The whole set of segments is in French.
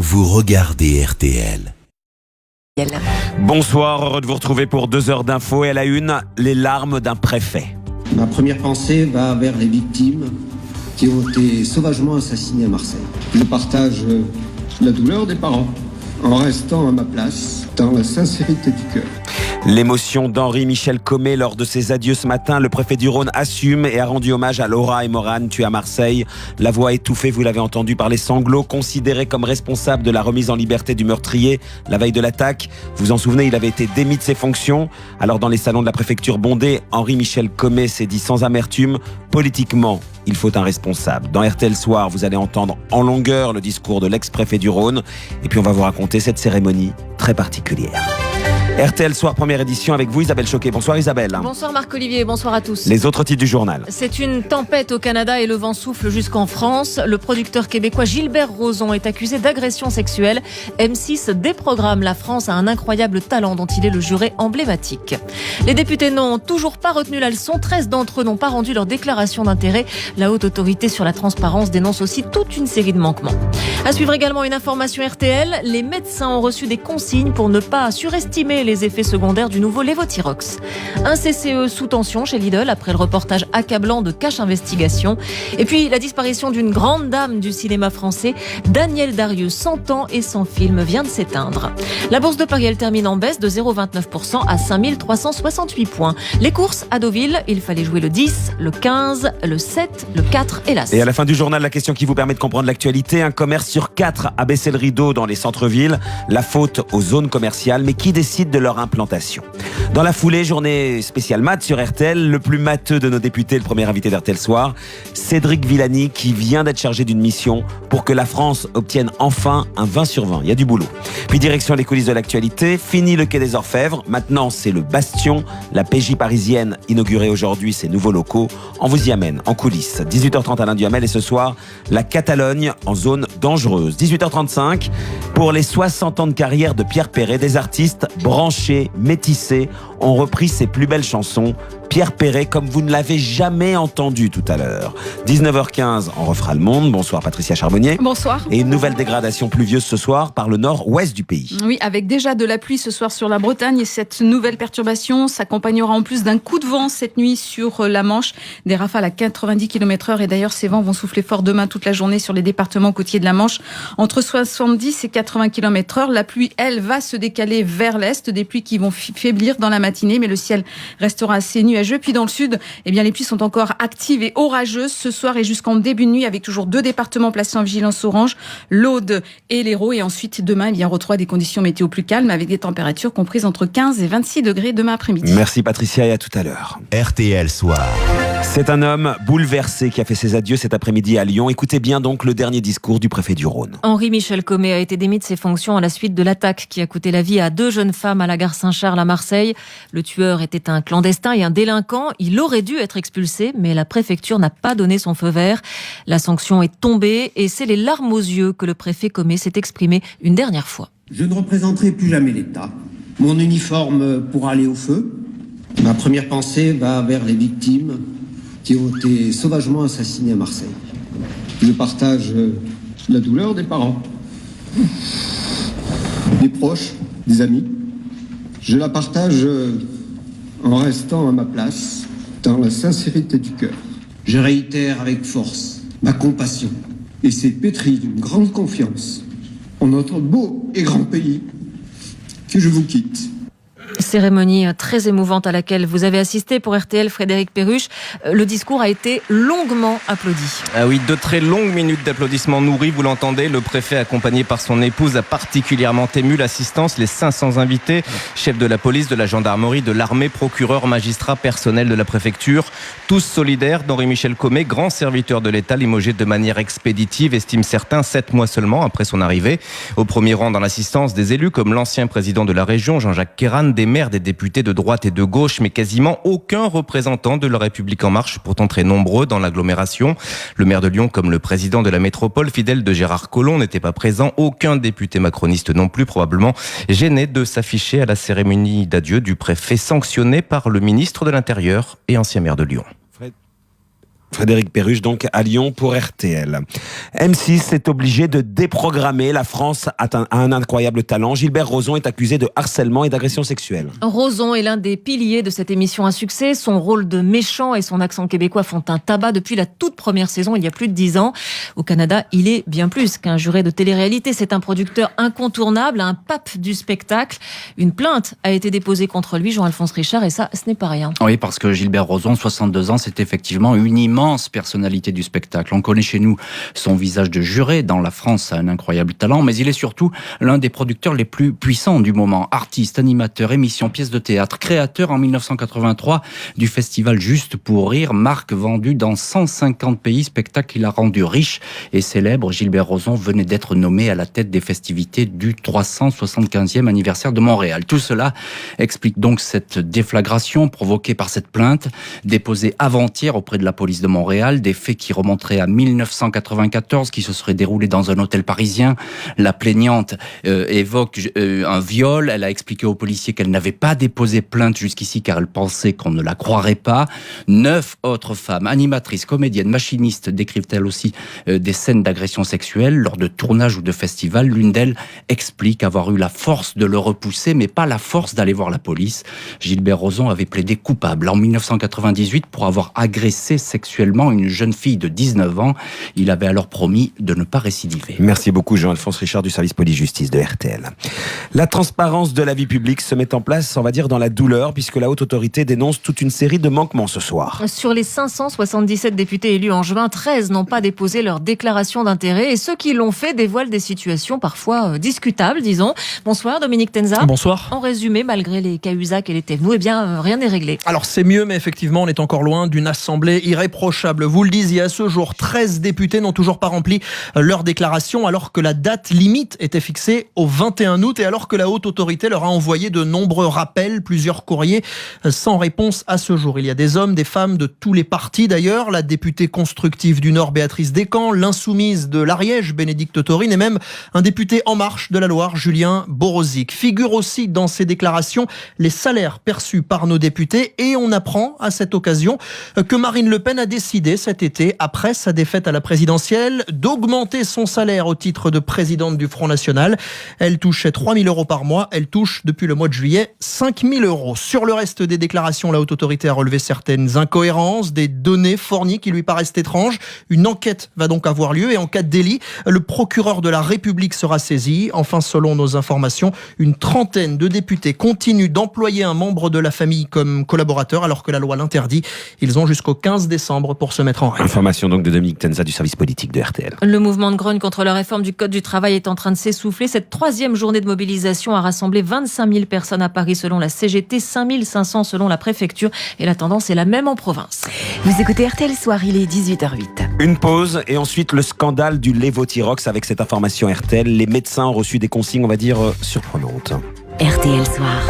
vous regardez RTL. Bonsoir, heureux de vous retrouver pour 2 heures d'infos et à la une, les larmes d'un préfet. Ma première pensée va vers les victimes qui ont été sauvagement assassinées à Marseille. Je partage la douleur des parents en restant à ma place dans la sincérité du cœur. L'émotion d'Henri-Michel Comet lors de ses adieux ce matin. Le préfet du Rhône assume et a rendu hommage à Laura et Morane, tuées à Marseille. La voix étouffée, vous l'avez entendu, par les sanglots, considéré comme responsable de la remise en liberté du meurtrier la veille de l'attaque. Vous vous en souvenez, il avait été démis de ses fonctions. Alors dans les salons de la préfecture bondés, Henri-Michel Comet s'est dit sans amertume, politiquement, il faut un responsable. Dans RTL Soir, vous allez entendre en longueur le discours de l'ex-préfet du Rhône. Et puis on va vous raconter cette cérémonie très particulière. RTL Soir, première édition avec vous Isabelle Choquet. Bonsoir Isabelle. Bonsoir Marc-Olivier, bonsoir à tous. Les autres titres du journal. C'est une tempête au Canada et le vent souffle jusqu'en France. Le producteur québécois Gilbert Rozon est accusé d'agression sexuelle. M6 déprogramme la France à un incroyable talent dont il est le juré emblématique. Les députés n'ont toujours pas retenu la leçon. 13 d'entre eux n'ont pas rendu leur déclaration d'intérêt. La haute autorité sur la transparence dénonce aussi toute une série de manquements. À suivre également une information RTL. Les médecins ont reçu des consignes pour ne pas surestimer les effets secondaires du nouveau Levothyrox. Un CCE sous tension chez Lidl après le reportage accablant de Cache Investigation. Et puis la disparition d'une grande dame du cinéma français, Danielle Darieux, 100 ans et son film vient de s'éteindre. La bourse de Paris, elle termine en baisse de 0,29% à 5368 points. Les courses à Deauville, il fallait jouer le 10, le 15, le 7, le 4 et l'As. Et à la fin du journal, la question qui vous permet de comprendre l'actualité. Un commerce sur 4 a baissé le rideau dans les centres-villes. La faute aux zones commerciales, mais qui décide de leur implantation? Dans la foulée, journée spéciale maths sur RTL, le plus matheux de nos députés, le premier invité d'RTL Soir, Cédric Villani, qui vient d'être chargé d'une mission pour que la France obtienne enfin un 20 sur 20. Il y a du boulot. Puis direction les coulisses de l'actualité, fini le quai des Orfèvres, maintenant c'est le Bastion, la PJ parisienne inaugurée aujourd'hui ses nouveaux locaux. On vous y amène en coulisses. 18h30 Alain Duhamel et ce soir, la Catalogne en zone dangereuse. 18h35, pour les 60 ans de carrière de Pierre Perret, des artistes branchés, métissés, ont repris ses plus belles chansons. Pierre Perret, comme vous ne l'avez jamais entendu tout à l'heure. 19h15, on refera le monde. Bonsoir Patricia Charbonnier. Bonsoir. Et une nouvelle dégradation pluvieuse ce soir par le nord-ouest du pays. Oui, avec déjà de la pluie ce soir sur la Bretagne et cette nouvelle perturbation s'accompagnera en plus d'un coup de vent cette nuit sur la Manche. Des rafales à 90 km/h et d'ailleurs ces vents vont souffler fort demain toute la journée sur les départements côtiers de la Manche. Entre 70 et 80 km/h. La pluie, elle, va se décaler vers l'est. Des pluies qui vont faiblir dans la matinée, mais le ciel restera assez nuageux. Puis dans le sud, eh bien, les pluies sont encore actives et orageuses ce soir et jusqu'en début de nuit, avec toujours 2 départements placés en vigilance orange, l'Aude et l'Hérault. Et ensuite, demain, on retrouve des conditions météo plus calmes avec des températures comprises entre 15 et 26 degrés demain après-midi. Merci Patricia et à tout à l'heure. RTL Soir. C'est un homme bouleversé qui a fait ses adieux cet après-midi à Lyon. Écoutez bien donc le dernier discours du préfet du Rhône. Henri-Michel Comet a été démis de ses fonctions à la suite de l'attaque qui a coûté la vie à 2 jeunes femmes à la gare Saint-Charles à Marseille. Le tueur était un clandestin et un délinquant. Il aurait dû être expulsé, mais la préfecture n'a pas donné son feu vert. La sanction est tombée et c'est les larmes aux yeux que le préfet Comet s'est exprimé une dernière fois. Je ne représenterai plus jamais l'État. Mon uniforme pour aller au feu. Ma première pensée va vers les victimes qui ont été sauvagement assassinées à Marseille. Je partage la douleur des parents, des proches, des amis. Je la partage en restant à ma place, dans la sincérité du cœur. Je réitère avec force ma compassion et c'est pétri d'une grande confiance en notre beau et grand pays que je vous quitte. Cérémonie très émouvante à laquelle vous avez assisté pour RTL, Frédéric Perruche. Le discours a été longuement applaudi. Ah oui, 2 très longues minutes d'applaudissements nourris, vous l'entendez. Le préfet, accompagné par son épouse, a particulièrement ému l'assistance. Les 500 invités, chefs de la police, de la gendarmerie, de l'armée, procureurs, magistrats, personnel de la préfecture, tous solidaires d'Henri-Michel Comet, grand serviteur de l'État, limogé de manière expéditive, estiment certains, 7 mois seulement après son arrivée. Au premier rang dans l'assistance, des élus comme l'ancien président de la région, Jean-Jacques Kéran, des maires, des députés de droite et de gauche, mais quasiment aucun représentant de la République En Marche, pourtant très nombreux dans l'agglomération. Le maire de Lyon, comme le président de la métropole, fidèle de Gérard Collomb, n'était pas présent. Aucun député macroniste non plus, probablement gêné de s'afficher à la cérémonie d'adieu du préfet, sanctionné par le ministre de l'Intérieur et ancien maire de Lyon. Frédéric Perruche, donc à Lyon pour RTL. M6 est obligé de déprogrammer. La France a un incroyable talent. Gilbert Rozon est accusé de harcèlement et d'agression sexuelle. Rozon est l'un des piliers de cette émission à succès. Son rôle de méchant et son accent québécois font un tabac depuis la toute première saison, il y a plus de 10 ans. Au Canada, il est bien plus qu'un juré de télé-réalité. C'est un producteur incontournable, un pape du spectacle. Une plainte a été déposée contre lui, Jean-Alphonse Richard, et ça, ce n'est pas rien. Oui, parce que Gilbert Rozon, 62 ans, c'est effectivement une immense personnalité du spectacle. On connaît chez nous son visage de juré. Dans la France, a un incroyable talent, mais il est surtout l'un des producteurs les plus puissants du moment. Artiste, animateur, émission, pièce de théâtre, créateur en 1983 du festival Juste pour rire, marque vendue dans 150 pays, spectacle qu'il a rendu riche et célèbre. Gilbert Rozon venait d'être nommé à la tête des festivités du 375e anniversaire de Montréal. Tout cela explique donc cette déflagration provoquée par cette plainte déposée avant-hier auprès de la police de Montréal, des faits qui remonteraient à 1994, qui se seraient déroulés dans un hôtel parisien. La plaignante évoque un viol. Elle a expliqué aux policiers qu'elle n'avait pas déposé plainte jusqu'ici car elle pensait qu'on ne la croirait pas. 9 autres femmes, animatrices, comédiennes, machinistes, décrivent elles aussi des scènes d'agression sexuelle lors de tournages ou de festivals. L'une d'elles explique avoir eu la force de le repousser, mais pas la force d'aller voir la police. Gilbert Rozon avait plaidé coupable en 1998 pour avoir agressé sexuellement une jeune fille de 19 ans. Il avait alors promis de ne pas récidiver. Merci beaucoup Jean-Alphonse Richard du service police-justice de RTL. La transparence de la vie publique se met en place, on va dire, dans la douleur, puisque la haute autorité dénonce toute une série de manquements ce soir. Sur les 577 députés élus en juin, 13 n'ont pas déposé leur déclaration d'intérêt et ceux qui l'ont fait dévoilent des situations parfois discutables, disons. Bonsoir Dominique Tenza. Bonsoir. En résumé, malgré les Cahuzac et les Thévenoud, eh bien rien n'est réglé. Alors c'est mieux, mais effectivement on est encore loin d'une assemblée irréprochable. Vous le disiez, à ce jour, 13 députés n'ont toujours pas rempli leur déclaration alors que la date limite était fixée au 21 août et alors que la haute autorité leur a envoyé de nombreux rappels, plusieurs courriers sans réponse à ce jour. Il y a des hommes, des femmes de tous les partis d'ailleurs, la députée constructive du Nord Béatrice Descamps, l'insoumise de l'Ariège Bénédicte Taurine et même un député En Marche de la Loire Julien Borozic. Figurent aussi dans ces déclarations les salaires perçus par nos députés et on apprend à cette occasion que Marine Le Pen a décidé cet été, après sa défaite à la présidentielle, d'augmenter son salaire au titre de présidente du Front National. Elle touchait 3 000 € par mois, elle touche depuis le mois de juillet 5 000 €. Sur le reste des déclarations, la haute autorité a relevé certaines incohérences, des données fournies qui lui paraissent étranges. Une enquête va donc avoir lieu et en cas de délit, le procureur de la République sera saisi. Enfin, selon nos informations, une trentaine de députés continuent d'employer un membre de la famille comme collaborateur alors que la loi l'interdit. Ils ont jusqu'au 15 décembre pour se mettre en règle. Information donc de Dominique Tenza du service politique de RTL. Le mouvement de grogne contre la réforme du Code du travail est en train de s'essouffler. Cette 3e journée de mobilisation a rassemblé 25 000 personnes à Paris selon la CGT, 5 500 selon la préfecture et la tendance est la même en province. Vous écoutez RTL Soir, il est 18h08. Une pause et ensuite le scandale du Levothyrox avec cette information RTL. Les médecins ont reçu des consignes, on va dire, surprenantes. RTL Soir.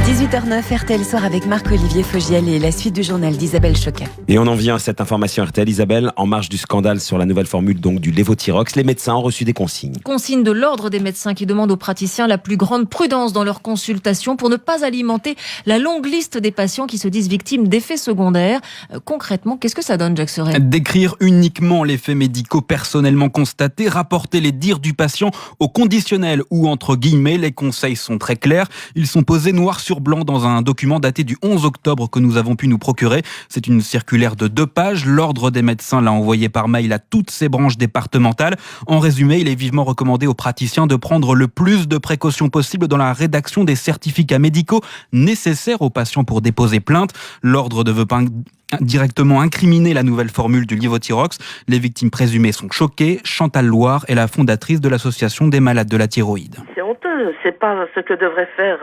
18h09, RTL Soir avec Marc-Olivier Fogiel et la suite du journal d'Isabelle Choquet. Et on en vient à cette information RTL, Isabelle, en marge du scandale sur la nouvelle formule donc du Levothyrox. Les médecins ont reçu des consignes. Consignes de l'ordre des médecins qui demandent aux praticiens la plus grande prudence dans leurs consultations pour ne pas alimenter la longue liste des patients qui se disent victimes d'effets secondaires. Concrètement, qu'est-ce que ça donne, Jacques Serret ? Décrire uniquement les faits médicaux personnellement constatés, rapporter les dires du patient au conditionnel ou entre guillemets, les conseils sont très clairs. Ils sont posés noir sur blanc dans un document daté du 11 octobre que nous avons pu nous procurer. C'est une circulaire de 2 pages. L'ordre des médecins l'a envoyé par mail à toutes ses branches départementales. En résumé, il est vivement recommandé aux praticiens de prendre le plus de précautions possible dans la rédaction des certificats médicaux nécessaires aux patients pour déposer plainte. L'ordre ne veut pas directement incriminer la nouvelle formule du Levothyrox. Les victimes présumées sont choquées. Chantal Loire est la fondatrice de l'association des malades de la thyroïde. C'est honteux, c'est pas ce que devrait faire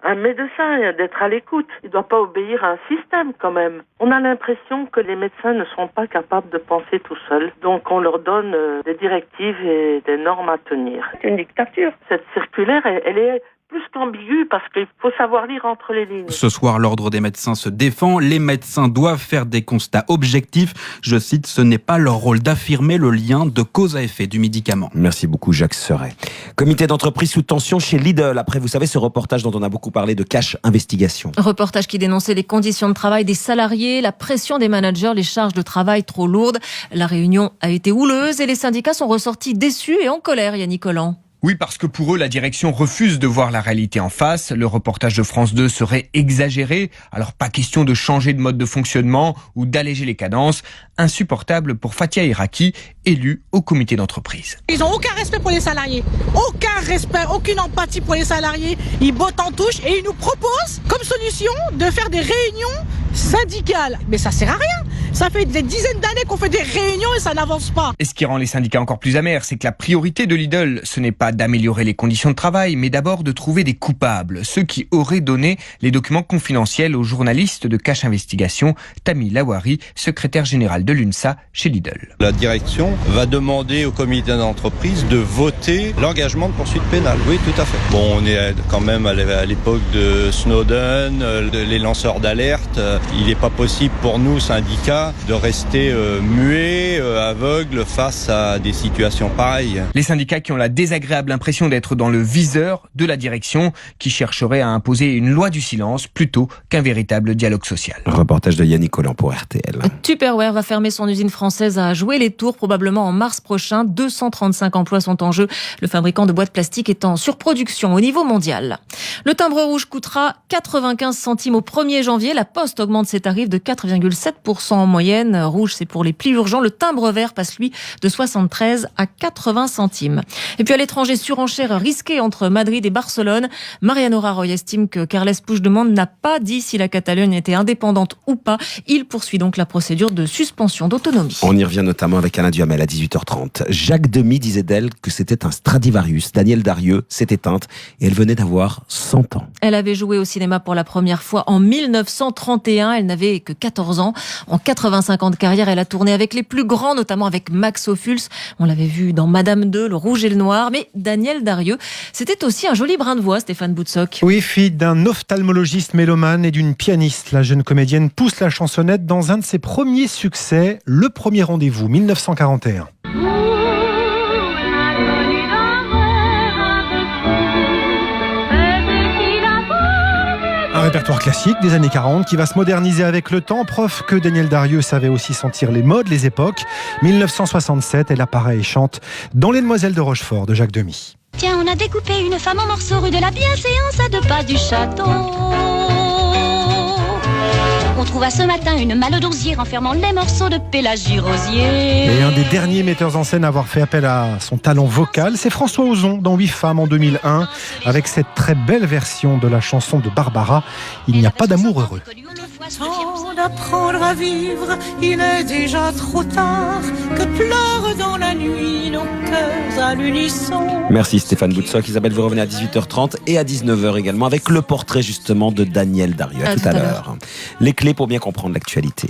un médecin, d'être à l'écoute. Il ne doit pas obéir à un système quand même. On a l'impression que les médecins ne sont pas capables de penser tout seuls. Donc on leur donne des directives et des normes à tenir. C'est une dictature. Cette circulaire, elle est plus qu'ambigu parce qu'il faut savoir lire entre les lignes. Ce soir, l'Ordre des médecins se défend. Les médecins doivent faire des constats objectifs. Je cite, ce n'est pas leur rôle d'affirmer le lien de cause à effet du médicament. Merci beaucoup Jacques Serret. Comité d'entreprise sous tension chez Lidl. Après, vous savez, ce reportage dont on a beaucoup parlé de Cash Investigation. Reportage qui dénonçait les conditions de travail des salariés, la pression des managers, les charges de travail trop lourdes. La réunion a été houleuse et les syndicats sont ressortis déçus et en colère, Yannick Collant. Oui, parce que pour eux, la direction refuse de voir la réalité en face. Le reportage de France 2 serait exagéré. Alors pas question de changer de mode de fonctionnement ou d'alléger les cadences. Insupportable pour Fatia Iraki, élue au comité d'entreprise. Ils n'ont aucun respect pour les salariés. Aucun respect, aucune empathie pour les salariés. Ils bottent en touche et ils nous proposent comme solution de faire des réunions syndicales. Mais ça sert à rien. Ça fait des dizaines d'années qu'on fait des réunions et ça n'avance pas. Et ce qui rend les syndicats encore plus amers, c'est que la priorité de Lidl, ce n'est pas d'améliorer les conditions de travail, mais d'abord de trouver des coupables, ceux qui auraient donné les documents confidentiels aux journalistes de Cash Investigation, Tammy Lawari, secrétaire générale de l'UNSA chez Lidl. La direction va demander au comité d'entreprise de voter l'engagement de poursuite pénale. Oui, tout à fait. Bon, on est quand même à l'époque de Snowden, les lanceurs d'alerte. Il n'est pas possible pour nous, syndicats, de rester muets, aveugles face à des situations pareilles. Les syndicats qui ont la désagréable l'impression d'être dans le viseur de la direction qui chercherait à imposer une loi du silence plutôt qu'un véritable dialogue social. Reportage de Yannick Collant pour RTL. Tupperware va fermer son usine française à Jouer-les-Tours probablement en mars prochain. 235 emplois sont en jeu. Le fabricant de boîtes plastiques est en surproduction au niveau mondial. Le timbre rouge coûtera 95 centimes au 1er janvier. La Poste augmente ses tarifs de 4,7% en moyenne. Rouge, c'est pour les plus urgents. Le timbre vert passe, lui, de 73 à 80 centimes. Et puis à l'étranger, surenchère risquée entre Madrid et Barcelone. Mariano Rajoy estime que Carles Puigdemont n'a pas dit si la Catalogne était indépendante ou pas. Il poursuit donc la procédure de suspension d'autonomie. On y revient notamment avec Alain Duhamel à 18h30. Jacques Demy disait d'elle que c'était un Stradivarius. Danielle Darieux s'est éteinte et elle venait d'avoir 100 ans. Elle avait joué au cinéma pour la première fois en 1931. Elle n'avait que 14 ans. En 85 ans de carrière, elle a tourné avec les plus grands, notamment avec Max Ophuls. On l'avait vu dans Madame 2, Le Rouge et le Noir. Mais Danielle Darieux, c'était aussi un joli brin de voix, Stéphane Boutsock. Oui, fille d'un ophtalmologiste mélomane et d'une pianiste, la jeune comédienne pousse la chansonnette dans un de ses premiers succès, Le Premier Rendez-vous, 1941. Un répertoire classique des années 40 qui va se moderniser avec le temps, preuve que Danielle Darieux savait aussi sentir les modes, les époques. 1967, elle apparaît et chante dans Les Demoiselles de Rochefort de Jacques Demy. Tiens, on a découpé une femme en morceaux rue de la Bienséance à 2 pas du château. On trouva ce matin une malle d'osier renfermant les morceaux de Pélagie Rosier. Et un des derniers metteurs en scène à avoir fait appel à son talent vocal, c'est François Ozon dans 8 femmes en 2001, avec cette très belle version de la chanson de Barbara, Il n'y a pas d'amour heureux. Temps d'apprendre à vivre, il est déjà trop tard, que pleurent dans la nuit nos cœurs à l'unisson. Merci Stéphane Boutsock. Isabelle, vous revenez à 18h30 et à 19h également avec le portrait justement de Danielle Darieux. À tout à l'heure. Les clés pour bien comprendre l'actualité.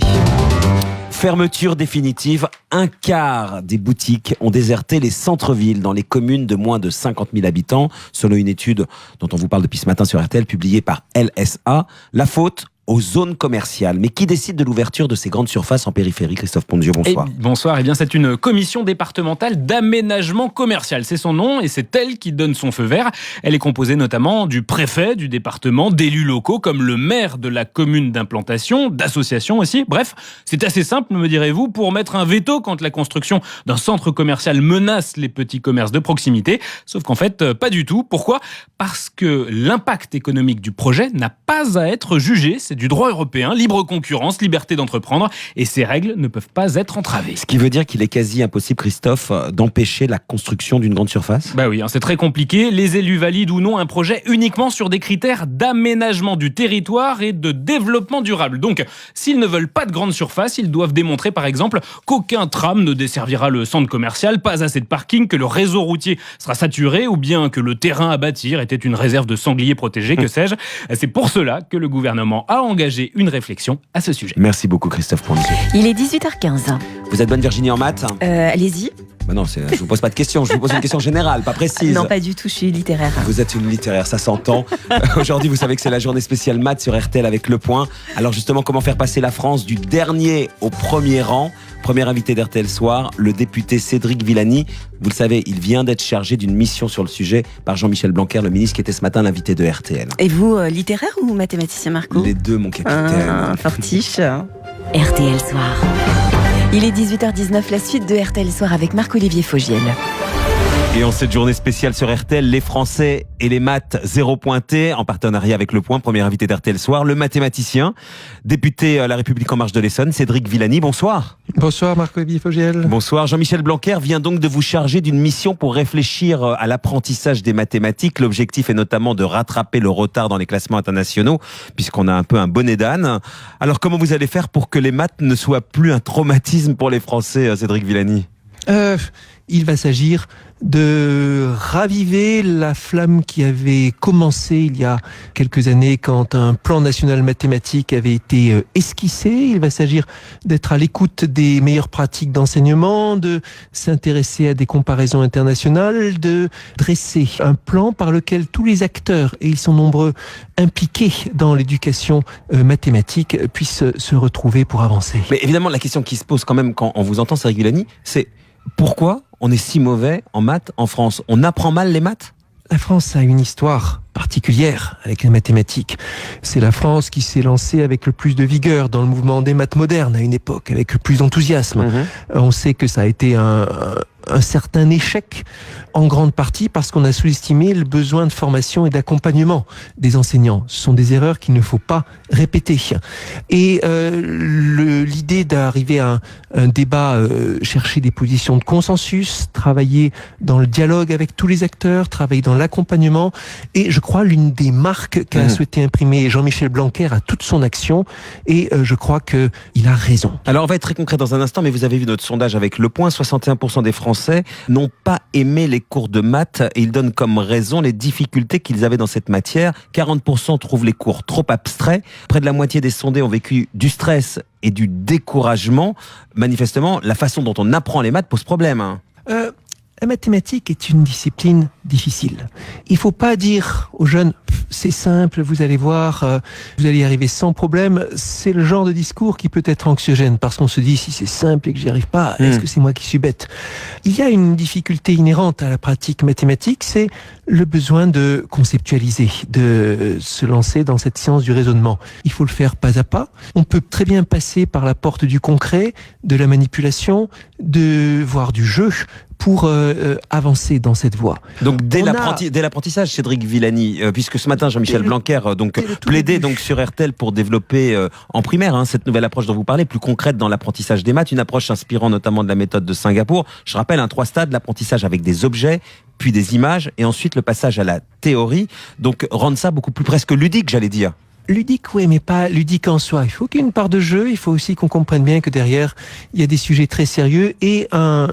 Fermeture définitive, un quart des boutiques ont déserté les centres-villes dans les communes de moins de 50 000 habitants, selon une étude dont on vous parle depuis ce matin sur RTL, publiée par LSA. La faute aux zones commerciales. Mais qui décide de l'ouverture de ces grandes surfaces en périphérie? Christophe Pondieu, bonsoir. Bonsoir. Eh bien, c'est une commission départementale d'aménagement commercial. C'est son nom et c'est elle qui donne son feu vert. Elle est composée notamment du préfet du département, d'élus locaux comme le maire de la commune d'implantation, d'associations aussi. Bref, c'est assez simple, me direz-vous, pour mettre un veto quand la construction d'un centre commercial menace les petits commerces de proximité. Sauf qu'en fait, pas du tout. Pourquoi ? Parce que l'impact économique du projet n'a pas à être jugé. C'est du droit européen, libre concurrence, liberté d'entreprendre, et ces règles ne peuvent pas être entravées. Ce qui veut dire qu'il est quasi impossible, Christophe, d'empêcher la construction d'une grande surface? Bah oui, c'est très compliqué. Les élus valident ou non un projet uniquement sur des critères d'aménagement du territoire et de développement durable. Donc, s'ils ne veulent pas de grande surface, ils doivent démontrer par exemple qu'aucun tram ne desservira le centre commercial, pas assez de parking, que le réseau routier sera saturé ou bien que le terrain à bâtir était une réserve de sangliers protégés, que sais-je. C'est pour cela que le gouvernement a engagé une réflexion à ce sujet. Merci beaucoup Christophe Pondieu. Il est 18h15. Vous êtes bonne Virginie en maths? Allez-y. Non, je vous pose pas de questions, je vous pose une question générale, pas précise. Non, pas du tout, je suis littéraire. Vous êtes une littéraire, ça s'entend. Aujourd'hui, vous savez que c'est la journée spéciale maths sur RTL avec Le Point. Alors justement, comment faire passer la France du dernier au premier rang? Premier invité d'RTL Soir, le député Cédric Villani. Vous le savez, il vient d'être chargé d'une mission sur le sujet par Jean-Michel Blanquer, le ministre qui était ce matin l'invité de RTL. Et vous, littéraire ou mathématicien, Marco? Les deux, mon capitaine. Fortiche. RTL Soir. Il est 18h19, la suite de RTL Soir avec Marc-Olivier Fogiel. Et en cette journée spéciale sur RTL, les Français et les maths zéro pointé, en partenariat avec Le Point, premier invité d'RTL Soir, le mathématicien, député La République En Marche de l'Essonne, Cédric Villani. Bonsoir. Bonsoir Marc-Olivier Fogiel. Bonsoir. Jean-Michel Blanquer vient donc de vous charger d'une mission pour réfléchir à l'apprentissage des mathématiques. L'objectif est notamment de rattraper le retard dans les classements internationaux, puisqu'on a un peu un bonnet d'âne. Alors comment vous allez faire pour que les maths ne soient plus un traumatisme pour les Français, Cédric Villani? Il va s'agir de raviver la flamme qui avait commencé il y a quelques années quand un plan national mathématique avait été esquissé. Il va s'agir d'être à l'écoute des meilleures pratiques d'enseignement, de s'intéresser à des comparaisons internationales, de dresser un plan par lequel tous les acteurs, et ils sont nombreux, impliqués dans l'éducation mathématique, puissent se retrouver pour avancer. Mais évidemment, la question qui se pose quand même quand on vous entend, Cédric Villani, c'est pourquoi on est si mauvais en maths en France? On apprend mal les maths? La France a une histoire particulière avec les mathématiques. C'est la France qui s'est lancée avec le plus de vigueur dans le mouvement des maths modernes à une époque, avec le plus d'enthousiasme. On sait que ça a été un certain échec, en grande partie parce qu'on a sous-estimé le besoin de formation et d'accompagnement des enseignants. Ce sont des erreurs qu'il ne faut pas répéter. Et l'idée d'arriver à un débat, chercher des positions de consensus, travailler dans le dialogue avec tous les acteurs, travailler dans l'accompagnement, et je crois l'une des marques qu'a souhaité imprimer Jean-Michel Blanquer à toute son action, et je crois qu'il a raison. Alors on va être très concret dans un instant, mais vous avez vu notre sondage avec Le Point, 61% des Français n'ont pas aimé les cours de maths et ils donnent comme raison les difficultés qu'ils avaient dans cette matière. 40% trouvent les cours trop abstraits. Près de la moitié des sondés ont vécu du stress et du découragement. Manifestement, la façon dont on apprend les maths pose problème. La mathématique est une discipline difficile. Il faut pas dire aux jeunes c'est simple, vous allez voir, vous allez y arriver sans problème. C'est le genre de discours qui peut être anxiogène parce qu'on se dit si c'est simple et que j'y arrive pas, est-ce que c'est moi qui suis bête? Il y a une difficulté inhérente à la pratique mathématique, c'est le besoin de conceptualiser, de se lancer dans cette science du raisonnement. Il faut le faire pas à pas. On peut très bien passer par la porte du concret, de la manipulation, voire du jeu pour avancer dans cette voie. Donc dès l'apprentissage, Cédric Villani, puisque ce matin Jean-Michel Blanquer plaidait donc sur RTL pour développer en primaire cette nouvelle approche dont vous parlez, plus concrète dans l'apprentissage des maths, une approche s'inspirant notamment de la méthode de Singapour. Je rappelle 3 stades, l'apprentissage avec des objets, puis des images, et ensuite le passage à la théorie. Donc rendre ça beaucoup plus presque ludique, j'allais dire. Ludique, oui, mais pas ludique en soi. Il faut qu'il y ait une part de jeu, il faut aussi qu'on comprenne bien que derrière, il y a des sujets très sérieux et un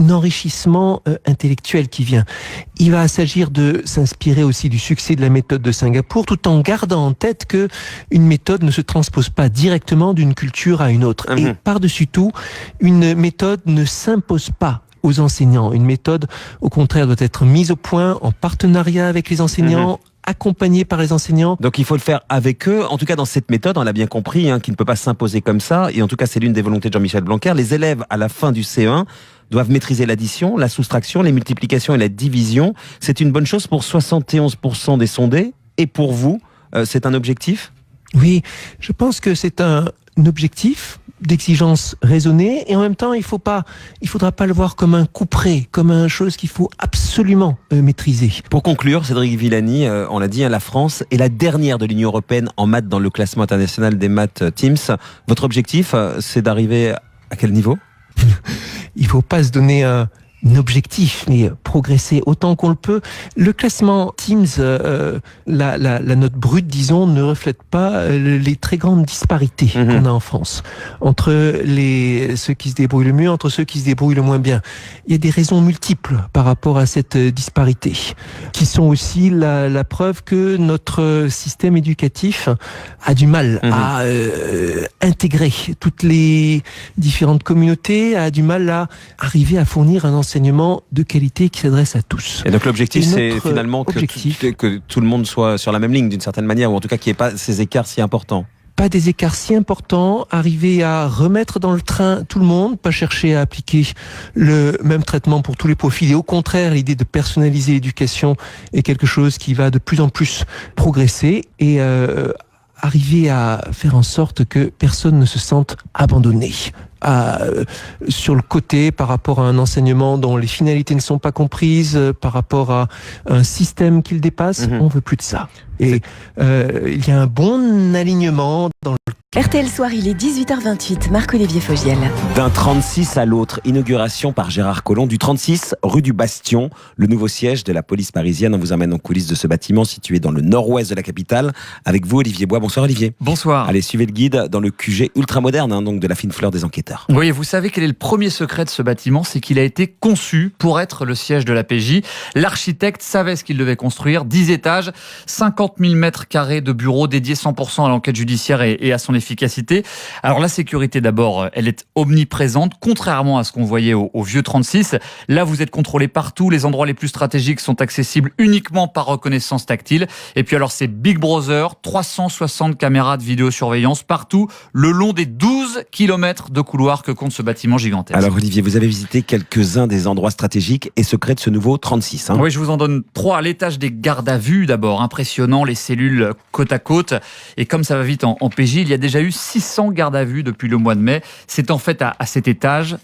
enrichissement intellectuel qui vient. Il va s'agir de s'inspirer aussi du succès de la méthode de Singapour, tout en gardant en tête que une méthode ne se transpose pas directement d'une culture à une autre. Et par-dessus tout, une méthode ne s'impose pas aux enseignants. Une méthode, au contraire, doit être mise au point en partenariat avec les enseignants, accompagné par les enseignants. Donc il faut le faire avec eux. En tout cas, dans cette méthode, on l'a bien compris, qui ne peut pas s'imposer comme ça. Et en tout cas, c'est l'une des volontés de Jean-Michel Blanquer. Les élèves, à la fin du CE1, doivent maîtriser l'addition, la soustraction, les multiplications et la division. C'est une bonne chose pour 71% des sondés. Et pour vous, c'est un objectif? Oui, je pense que c'est un objectif d'exigence raisonnée, et en même temps, il faudra pas le voir comme un couperet, comme une chose qu'il faut absolument maîtriser. Pour conclure, Cédric Villani, on l'a dit, la France est la dernière de l'Union européenne en maths dans le classement international des maths Teams. Votre objectif, c'est d'arriver à quel niveau? Il faut pas se donner un objectif, mais progresser autant qu'on le peut. Le classement Teams, la note brute, disons, ne reflète pas les très grandes disparités qu'on a en France entre ceux qui se débrouillent le mieux, entre ceux qui se débrouillent le moins bien. Il y a des raisons multiples par rapport à cette disparité, qui sont aussi la preuve que notre système éducatif a du mal à intégrer toutes les différentes communautés, a du mal à arriver à fournir un enseignement enseignement de qualité qui s'adresse à tous. Et donc l'objectif, c'est notre finalement que tout le monde soit sur la même ligne d'une certaine manière, ou en tout cas qu'il n'y ait pas ces écarts si importants. Pas des écarts si importants, arriver à remettre dans le train tout le monde, pas chercher à appliquer le même traitement pour tous les profils. Et au contraire, l'idée de personnaliser l'éducation est quelque chose qui va de plus en plus progresser et arriver à faire en sorte que personne ne se sente abandonné. Sur le côté par rapport à un enseignement dont les finalités ne sont pas comprises, par rapport à un système qui le dépasse, on veut plus de ça. Et il y a un bon alignement dans le... RTL Soir, il est 18h28, Marc-Olivier Fogiel. D'un 36 à l'autre, inauguration par Gérard Collomb du 36 rue du Bastion, le nouveau siège de la police parisienne. On vous emmène en coulisses de ce bâtiment situé dans le nord-ouest de la capitale. Avec vous, Olivier Bois. Bonsoir Olivier. Bonsoir. Allez, suivez le guide dans le QG ultramoderne, donc de la fine fleur des enquêteurs. Oui, vous savez quel est le premier secret de ce bâtiment? C'est qu'il a été conçu pour être le siège de la PJ. L'architecte savait ce qu'il devait construire. 10 étages, 50 000 mètres carrés de bureaux dédiés 100% à l'enquête judiciaire et à son efficacité. Alors la sécurité d'abord, elle est omniprésente, contrairement à ce qu'on voyait au vieux 36. Là, vous êtes contrôlé partout, les endroits les plus stratégiques sont accessibles uniquement par reconnaissance tactile. Et puis alors c'est Big Brother, 360 caméras de vidéosurveillance partout, le long des 12 km de couloirs que compte ce bâtiment gigantesque. Alors Olivier, vous avez visité quelques-uns des endroits stratégiques et secrets de ce nouveau 36. Oui, je vous en donne 3. L'étage des gardes à vue d'abord, impressionnant, les cellules côte à côte. Et comme ça va vite en PJ, il y a déjà eu 600 gardes à vue depuis le mois de mai. C'est en fait à cet étage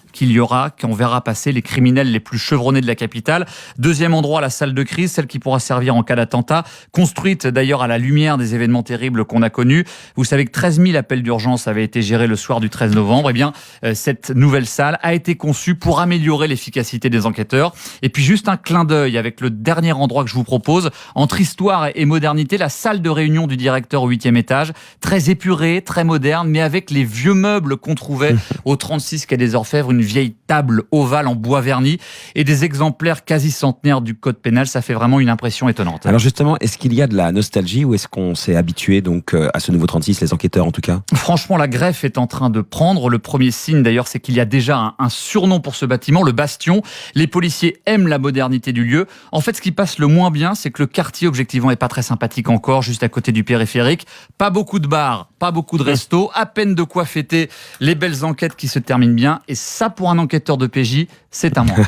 qu'on verra passer les criminels les plus chevronnés de la capitale. Deuxième endroit, la salle de crise, celle qui pourra servir en cas d'attentat, construite d'ailleurs à la lumière des événements terribles qu'on a connus. Vous savez que 13 000 appels d'urgence avaient été gérés le soir du 13 novembre. Eh bien, cette nouvelle salle a été conçue pour améliorer l'efficacité des enquêteurs. Et puis juste un clin d'œil avec le dernier endroit que je vous propose, entre histoire et modernité, la salle de réunion du directeur au 8e étage, très épurée, très moderne, mais avec les vieux meubles qu'on trouvait au 36 quai des Orfèvres, une vieille table ovale en bois verni et des exemplaires quasi centenaires du code pénal. Ça fait vraiment une impression étonnante. Alors justement, est-ce qu'il y a de la nostalgie ou est-ce qu'on s'est habitué donc à ce nouveau 36, les enquêteurs en tout cas? Franchement, la greffe est en train de prendre. Le premier signe d'ailleurs, c'est qu'il y a déjà un surnom pour ce bâtiment, le Bastion. Les policiers aiment la modernité du lieu. En fait, ce qui passe le moins bien, c'est que le quartier objectivement est pas très sympathique encore, juste à côté du périphérique. Pas beaucoup de bars, pas beaucoup de restos, à peine de quoi fêter les belles enquêtes qui se terminent bien. Et ça, pour un enquêteur de PJ, c'est un manque.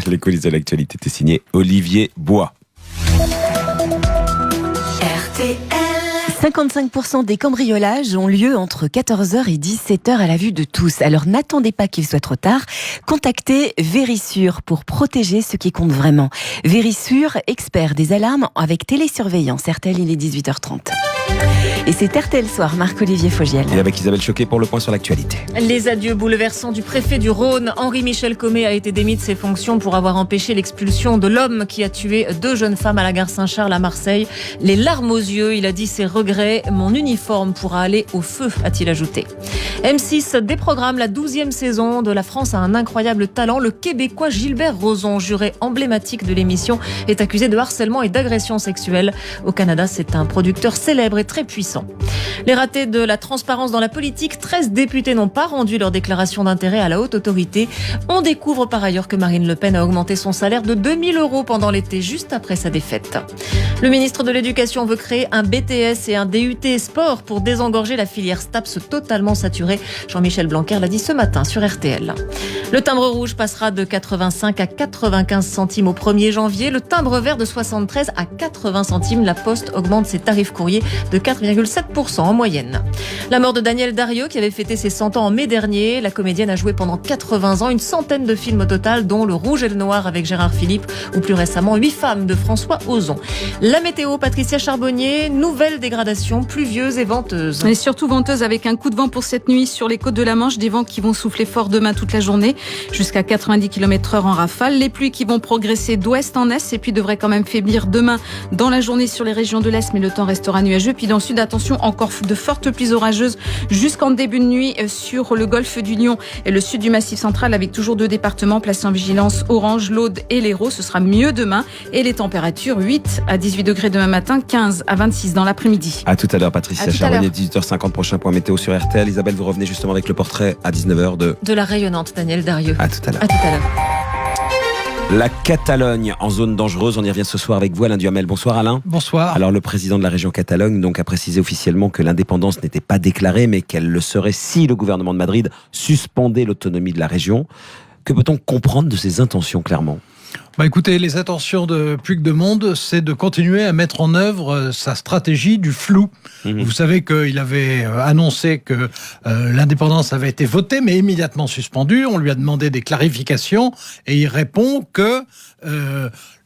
Les coulisses de l'actualité étaient signées Olivier Bois. RTL. 55% des cambriolages ont lieu entre 14h et 17h à la vue de tous. Alors n'attendez pas qu'il soit trop tard. Contactez Vérissure pour protéger ce qui compte vraiment. Vérissure, expert des alarmes avec télésurveillance. RTL, il est 18h30. Et c'est RTL Soir, Marc-Olivier Fogiel. Et avec Isabelle Choquet pour le point sur l'actualité. Les adieux bouleversants du préfet du Rhône. Henri-Michel Comet a été démis de ses fonctions pour avoir empêché l'expulsion de l'homme qui a tué 2 jeunes femmes à la gare Saint-Charles à Marseille. Les larmes aux yeux, il a dit ses regrets. Mon uniforme pourra aller au feu, a-t-il ajouté. M6 déprogramme la 12e saison de La France a un incroyable talent. Le Québécois Gilbert Rozon, juré emblématique de l'émission, est accusé de harcèlement et d'agression sexuelle. Au Canada, c'est un producteur célèbre et très puissant. Les ratés de la transparence dans la politique, 13 députés n'ont pas rendu leur déclaration d'intérêt à la haute autorité. On découvre par ailleurs que Marine Le Pen a augmenté son salaire de 2 000 € pendant l'été, juste après sa défaite. Le ministre de l'Éducation veut créer un BTS et un DUT sport pour désengorger la filière STAPS totalement saturée. Jean-Michel Blanquer l'a dit ce matin sur RTL. Le timbre rouge passera de 85 à 95 centimes au 1er janvier. Le timbre vert de 73 à 80 centimes. La Poste augmente ses tarifs courriers de 4,7% en moyenne. La mort de Danielle Darrieux qui avait fêté ses 100 ans en mai dernier. La comédienne a joué pendant 80 ans une centaine de films au total, dont Le Rouge et le Noir avec Gérard Philippe ou plus récemment 8 femmes de François Ozon. La météo, Patricia Charbonnier, nouvelle dégradation pluvieuse et venteuse. Et surtout venteuse avec un coup de vent pour cette nuit sur les côtes de la Manche, des vents qui vont souffler fort demain toute la journée, jusqu'à 90 km/h en rafale. Les pluies qui vont progresser d'ouest en est et puis devraient quand même faiblir demain dans la journée sur les régions de l'Est, mais le temps restera nuageux. Puis dans le sud, attention, encore de fortes pluies orageuses jusqu'en début de nuit sur le golfe du Lion et le sud du Massif central, avec toujours 2 départements placés en vigilance orange, l'Aude et l'Hérault. Ce sera mieux demain et les températures 8 à 18 degrés demain matin, 15 à 26 dans l'après-midi. À tout à l'heure, Patricia Charbonnier, 18h50, prochain point météo sur RTL. Isabelle, vous revenez justement avec le portrait à 19h de la rayonnante Danielle Darieux. À tout à l'heure. À tout à l'heure. La Catalogne en zone dangereuse, on y revient ce soir avec vous, Alain Duhamel. Bonsoir Alain. Bonsoir. Alors le président de la région Catalogne donc, a précisé officiellement que l'indépendance n'était pas déclarée, mais qu'elle le serait si le gouvernement de Madrid suspendait l'autonomie de la région. Que peut-on comprendre de ces intentions clairement ? Écoutez, les intentions de Puigdemont, c'est de continuer à mettre en œuvre sa stratégie du flou. Vous savez qu'il avait annoncé que l'indépendance avait été votée, mais immédiatement suspendue. On lui a demandé des clarifications et il répond que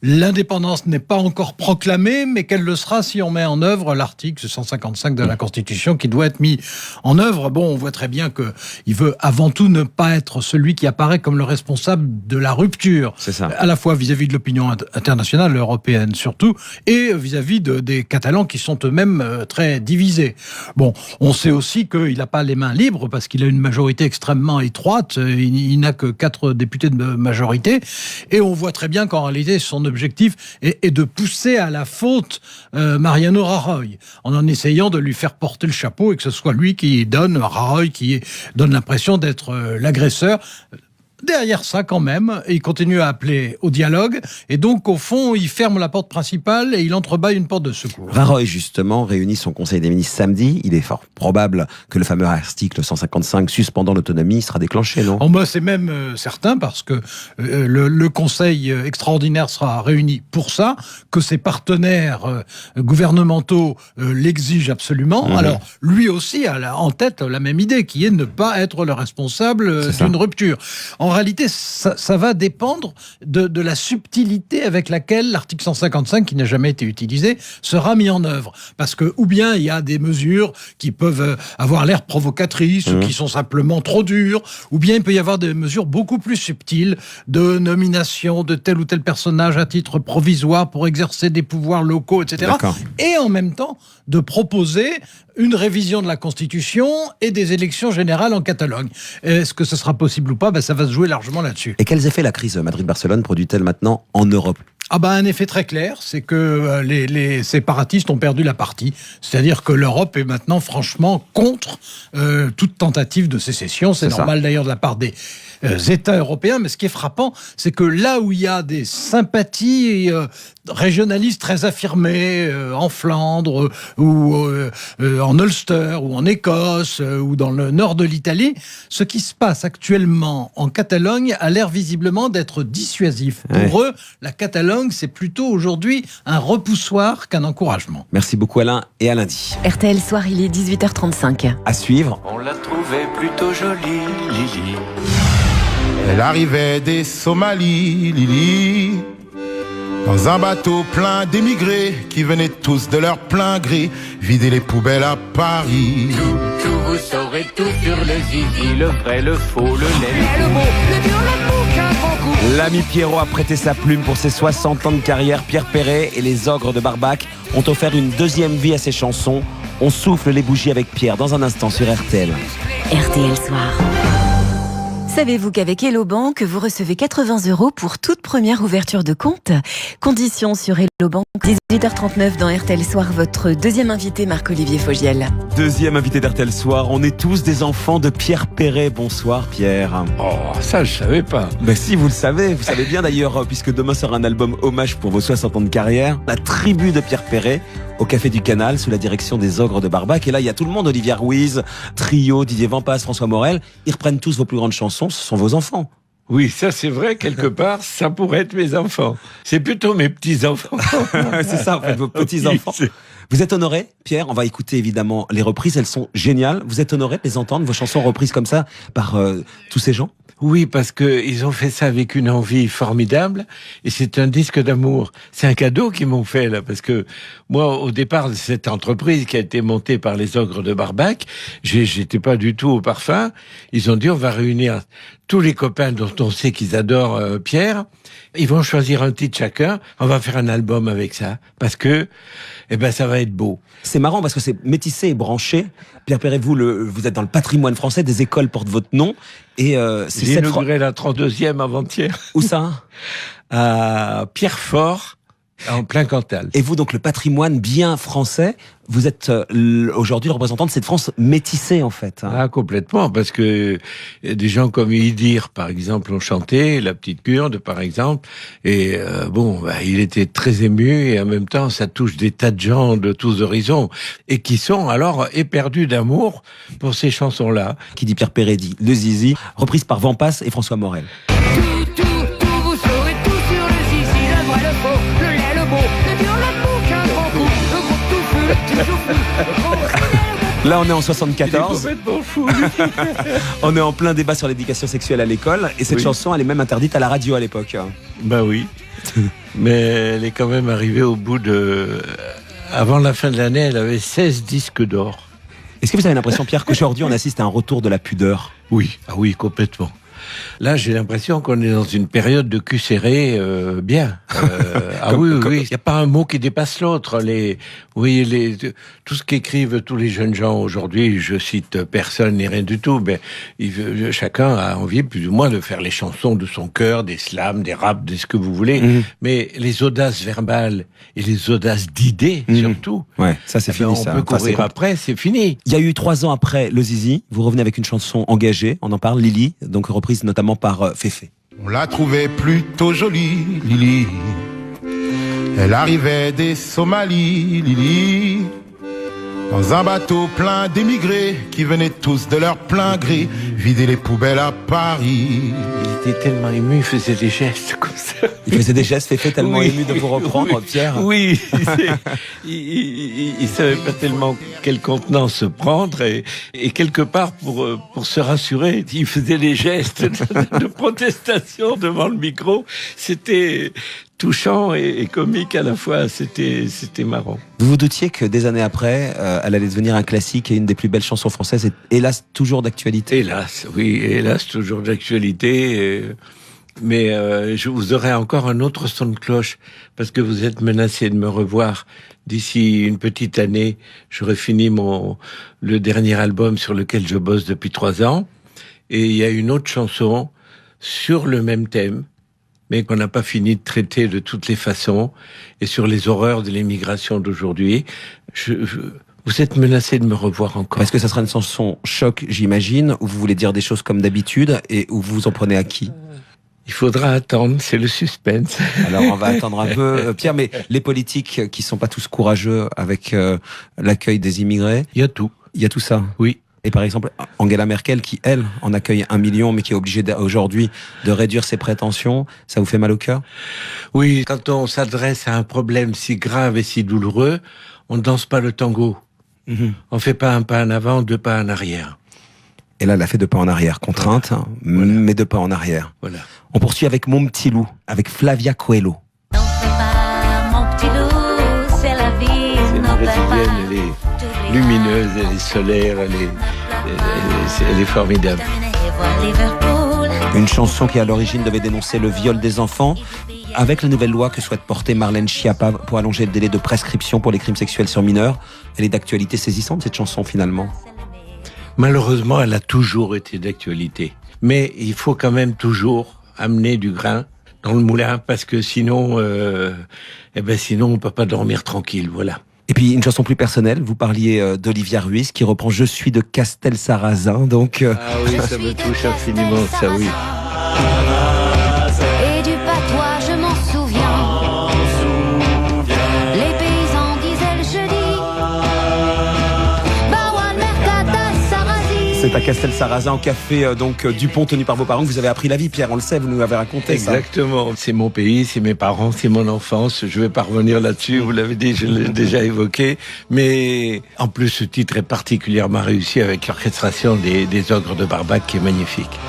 l'indépendance n'est pas encore proclamée, mais qu'elle le sera si on met en œuvre l'article 155 de la Constitution qui doit être mis en œuvre. Bon, on voit très bien qu'il veut avant tout ne pas être celui qui apparaît comme le responsable de la rupture. C'est ça. À la fois vis-à-vis de l'opinion internationale, européenne surtout, et vis-à-vis des Catalans qui sont eux-mêmes très divisés. Bon, on sait aussi qu'il n'a pas les mains libres parce qu'il a une majorité extrêmement étroite. Il n'a que 4 députés de majorité. Et on voit très bien qu'en réalité, son objectif est de pousser à la faute Mariano Rajoy, en essayant de lui faire porter le chapeau et que ce soit lui qui donne, Rajoy qui donne l'impression d'être l'agresseur. Derrière ça, quand même, il continue à appeler au dialogue. Et donc, au fond, il ferme la porte principale et il entrebâille une porte de secours. Rajoy, justement, réunit son conseil des ministres samedi. Il est fort probable que le fameux article 155 suspendant l'autonomie sera déclenché, non ? C'est même certain parce que le conseil extraordinaire sera réuni pour ça, que ses partenaires gouvernementaux l'exigent absolument. Alors, lui aussi a en tête la même idée, qui est de ne pas être le responsable d'une rupture. En réalité, ça va dépendre de la subtilité avec laquelle l'article 155, qui n'a jamais été utilisé, sera mis en œuvre. Parce que, ou bien il y a des mesures qui peuvent avoir l'air provocatrices, ou qui sont simplement trop dures, ou bien il peut y avoir des mesures beaucoup plus subtiles de nomination de tel ou tel personnage à titre provisoire pour exercer des pouvoirs locaux, etc. Et en même temps, de proposer une révision de la Constitution et des élections générales en Catalogne. Est-ce que ce sera possible ou pas ? Ça va se jouer largement là-dessus. Et quels effets la crise Madrid-Barcelone produit-elle maintenant en Europe ? Un effet très clair, c'est que les séparatistes ont perdu la partie. C'est-à-dire que l'Europe est maintenant franchement contre toute tentative de sécession. C'est normal d'ailleurs de la part des États européens. Mais ce qui est frappant, c'est que là où il y a des sympathies régionalistes très affirmées, en Flandre, ou en Ulster, ou en Écosse, ou dans le nord de l'Italie, ce qui se passe actuellement en Catalogne a l'air visiblement d'être dissuasif. Pour eux, la Catalogne, c'est plutôt aujourd'hui un repoussoir qu'un encouragement. Merci beaucoup Alain et à lundi. RTL Soir, il est 18h35. À suivre. On l'a trouvée plutôt jolie, Lily. Elle arrivait des Somalies, Lily, dans un bateau plein d'émigrés qui venaient tous de leur plein gré vider les poubelles à Paris. Tout, vous saurez tout sur le zizi, le vrai, le faux, le laid, le beau, le dur, le bouquin, bon coup. L'ami Pierrot a prêté sa plume pour ses 60 ans de carrière. Pierre Perret et les Ogres de Barbac ont offert une deuxième vie à ses chansons. On souffle les bougies avec Pierre dans un instant sur RTL. RTL Soir. Savez-vous qu'avec Hello Bank, vous recevez 80 € pour toute première ouverture de compte ? Conditions sur Hello Bank. 18h39 dans RTL Soir, votre deuxième invité, Marc-Olivier Fogiel. Deuxième invité d'RTL Soir, on est tous des enfants de Pierre Perret. Bonsoir Pierre. Oh, ça je savais pas. Ben si, vous le savez. Vous savez bien d'ailleurs, puisque demain sera un album hommage pour vos 60 ans de carrière. La tribu de Pierre Perret au Café du Canal sous la direction des Ogres de Barbac. Et là, il y a tout le monde, Olivia Ruiz, Trio, Didier Vampas, François Morel. Ils reprennent tous vos plus grandes chansons, ce sont vos enfants. Oui, ça c'est vrai, quelque part, ça pourrait être mes enfants. C'est plutôt mes petits-enfants. C'est ça, en fait, vos petits-enfants. Vous êtes honoré, Pierre? On va écouter évidemment les reprises, elles sont géniales. Vous êtes honoré de les entendre, vos chansons reprises comme ça, par tous ces gens? Oui, parce que ils ont fait ça avec une envie formidable, et c'est un disque d'amour. C'est un cadeau qu'ils m'ont fait, là, parce que moi, au départ de cette entreprise qui a été montée par les Ogres de Barbac, j'étais pas du tout au parfum. Ils ont dit, on va réunir tous les copains dont on sait qu'ils adorent Pierre. Ils vont choisir un titre chacun. On va faire un album avec ça, parce que, ça va être beau. C'est marrant parce que c'est métissé et branché. Pierre Perret, vous êtes dans le patrimoine français, des écoles portent votre nom. Et j'ai inauguré la 32e avant-hier. Où ça? À Pierrefort, En plein Cantal. Et vous, donc, le patrimoine bien français, vous êtes aujourd'hui le représentant de cette France métissée, en fait. Ah, complètement, parce que des gens comme Idir, par exemple, ont chanté, La Petite Kurde, par exemple, et il était très ému, et en même temps, ça touche des tas de gens de tous horizons, et qui sont alors éperdus d'amour pour ces chansons-là. Qui dit Pierre Pérédi, Le Zizi, reprise par Vampas et François Morel. Vous saurez tout sur le zizi, le vrai, le faux, le laid, le beau, le dur, le bouc, un grand coup, le gros touffu, le petit joufflu, le gros... Là, on est en 74. Il est complètement fou. On est en plein débat sur l'éducation sexuelle à l'école, et cette chanson, elle est même interdite à la radio à l'époque. Ben oui. Mais elle est quand même arrivée au bout de... Avant la fin de l'année, elle avait 16 disques d'or. Est-ce que vous avez l'impression, Pierre, qu'aujourd'hui, on assiste à un retour de la pudeur ? Oui, ah oui, complètement. Là, j'ai l'impression qu'on est dans une période de cul serré bien. Oui. Il n'y a pas un mot qui dépasse l'autre. Tout ce qu'écrivent tous les jeunes gens aujourd'hui, je cite personne ni rien du tout, mais chacun a envie plus ou moins de faire les chansons de son cœur, des slams, des raps, de ce que vous voulez. Mais les audaces verbales et les audaces d'idées, surtout. Ouais, ça c'est fini. On peut courir après, c'est fini. Il y a eu 3 ans après Le Zizi, vous revenez avec une chanson engagée, on en parle, Lily, donc reprise notamment par Féfé. On la trouvait plutôt jolie, Lily. Elle arrivait des Somalies, Lily. Dans un bateau plein d'émigrés qui venaient tous de leur plein gré vider les poubelles à Paris. Il était tellement ému, il faisait des gestes comme ça. Il faisait des gestes, Féfé, tellement ému de vous reprendre, Pierre. Oui, il savait pas tellement quelle contenance se prendre et quelque part pour se rassurer, il faisait des gestes de protestation devant le micro. C'était touchant et comique à la fois, c'était marrant. Vous vous doutiez que des années après, elle allait devenir un classique et une des plus belles chansons françaises, et hélas toujours d'actualité. Hélas, oui, hélas toujours d'actualité. Mais je vous aurai encore un autre son de cloche, parce que vous êtes menacé de me revoir d'ici une petite année. J'aurai fini le dernier album sur lequel je bosse depuis 3 ans, et il y a une autre chanson sur le même thème, mais qu'on n'a pas fini de traiter de toutes les façons, et sur les horreurs de l'immigration d'aujourd'hui. Vous êtes menacé de me revoir encore. Est-ce que ça sera une chanson choc, j'imagine, où vous voulez dire des choses comme d'habitude, et où vous vous en prenez à qui ? Il faudra attendre, c'est le suspense. Alors on va attendre un peu, Pierre, mais les politiques qui sont pas tous courageux avec l'accueil des immigrés... Il y a tout. Il y a tout ça ? Oui. Et par exemple, Angela Merkel, qui, elle, en accueille 1 million, mais qui est obligée aujourd'hui de réduire ses prétentions, ça vous fait mal au cœur ? Oui, quand on s'adresse à un problème si grave et si douloureux, on ne danse pas le tango. On fait pas un pas en avant, 2 pas en arrière. Et là, elle a fait 2 pas en arrière, contrainte, mais 2 pas en arrière. Voilà. On poursuit avec Mon Petit Loup, avec Flavia Coelho. Mon petit loup, c'est la vie. C'est une brésilienne, elle est lumineuse, elle est solaire, elle est formidable. Une chanson qui à l'origine devait dénoncer le viol des enfants, avec la nouvelle loi que souhaite porter Marlène Schiappa pour allonger le délai de prescription pour les crimes sexuels sur mineurs. Elle est d'actualité saisissante, cette chanson, finalement. Malheureusement, elle a toujours été d'actualité. Mais il faut quand même toujours amener du grain dans le moulin, parce que sinon, sinon on peut pas dormir tranquille, voilà. Et puis une chanson plus personnelle, vous parliez d'Olivia Ruiz qui reprend Je suis de Castelsarrasin, donc... Ah oui, ça me touche infiniment, ça oui. Et du patois, je m'en souviens. Les paysans disaient le jeudi. Bawan Mercata Sarrazi. C'est à Castelsarrasin, au café Dupont, tenu par vos parents, que vous avez appris la vie, Pierre, on le sait, vous nous avez raconté. Exactement, c'est mon pays, c'est mes parents, c'est mon enfance, je vais pas revenir là-dessus, vous l'avez dit, je l'ai déjà évoqué, mais en plus ce titre est particulièrement réussi avec l'orchestration des Ogres de Barbac qui est magnifique.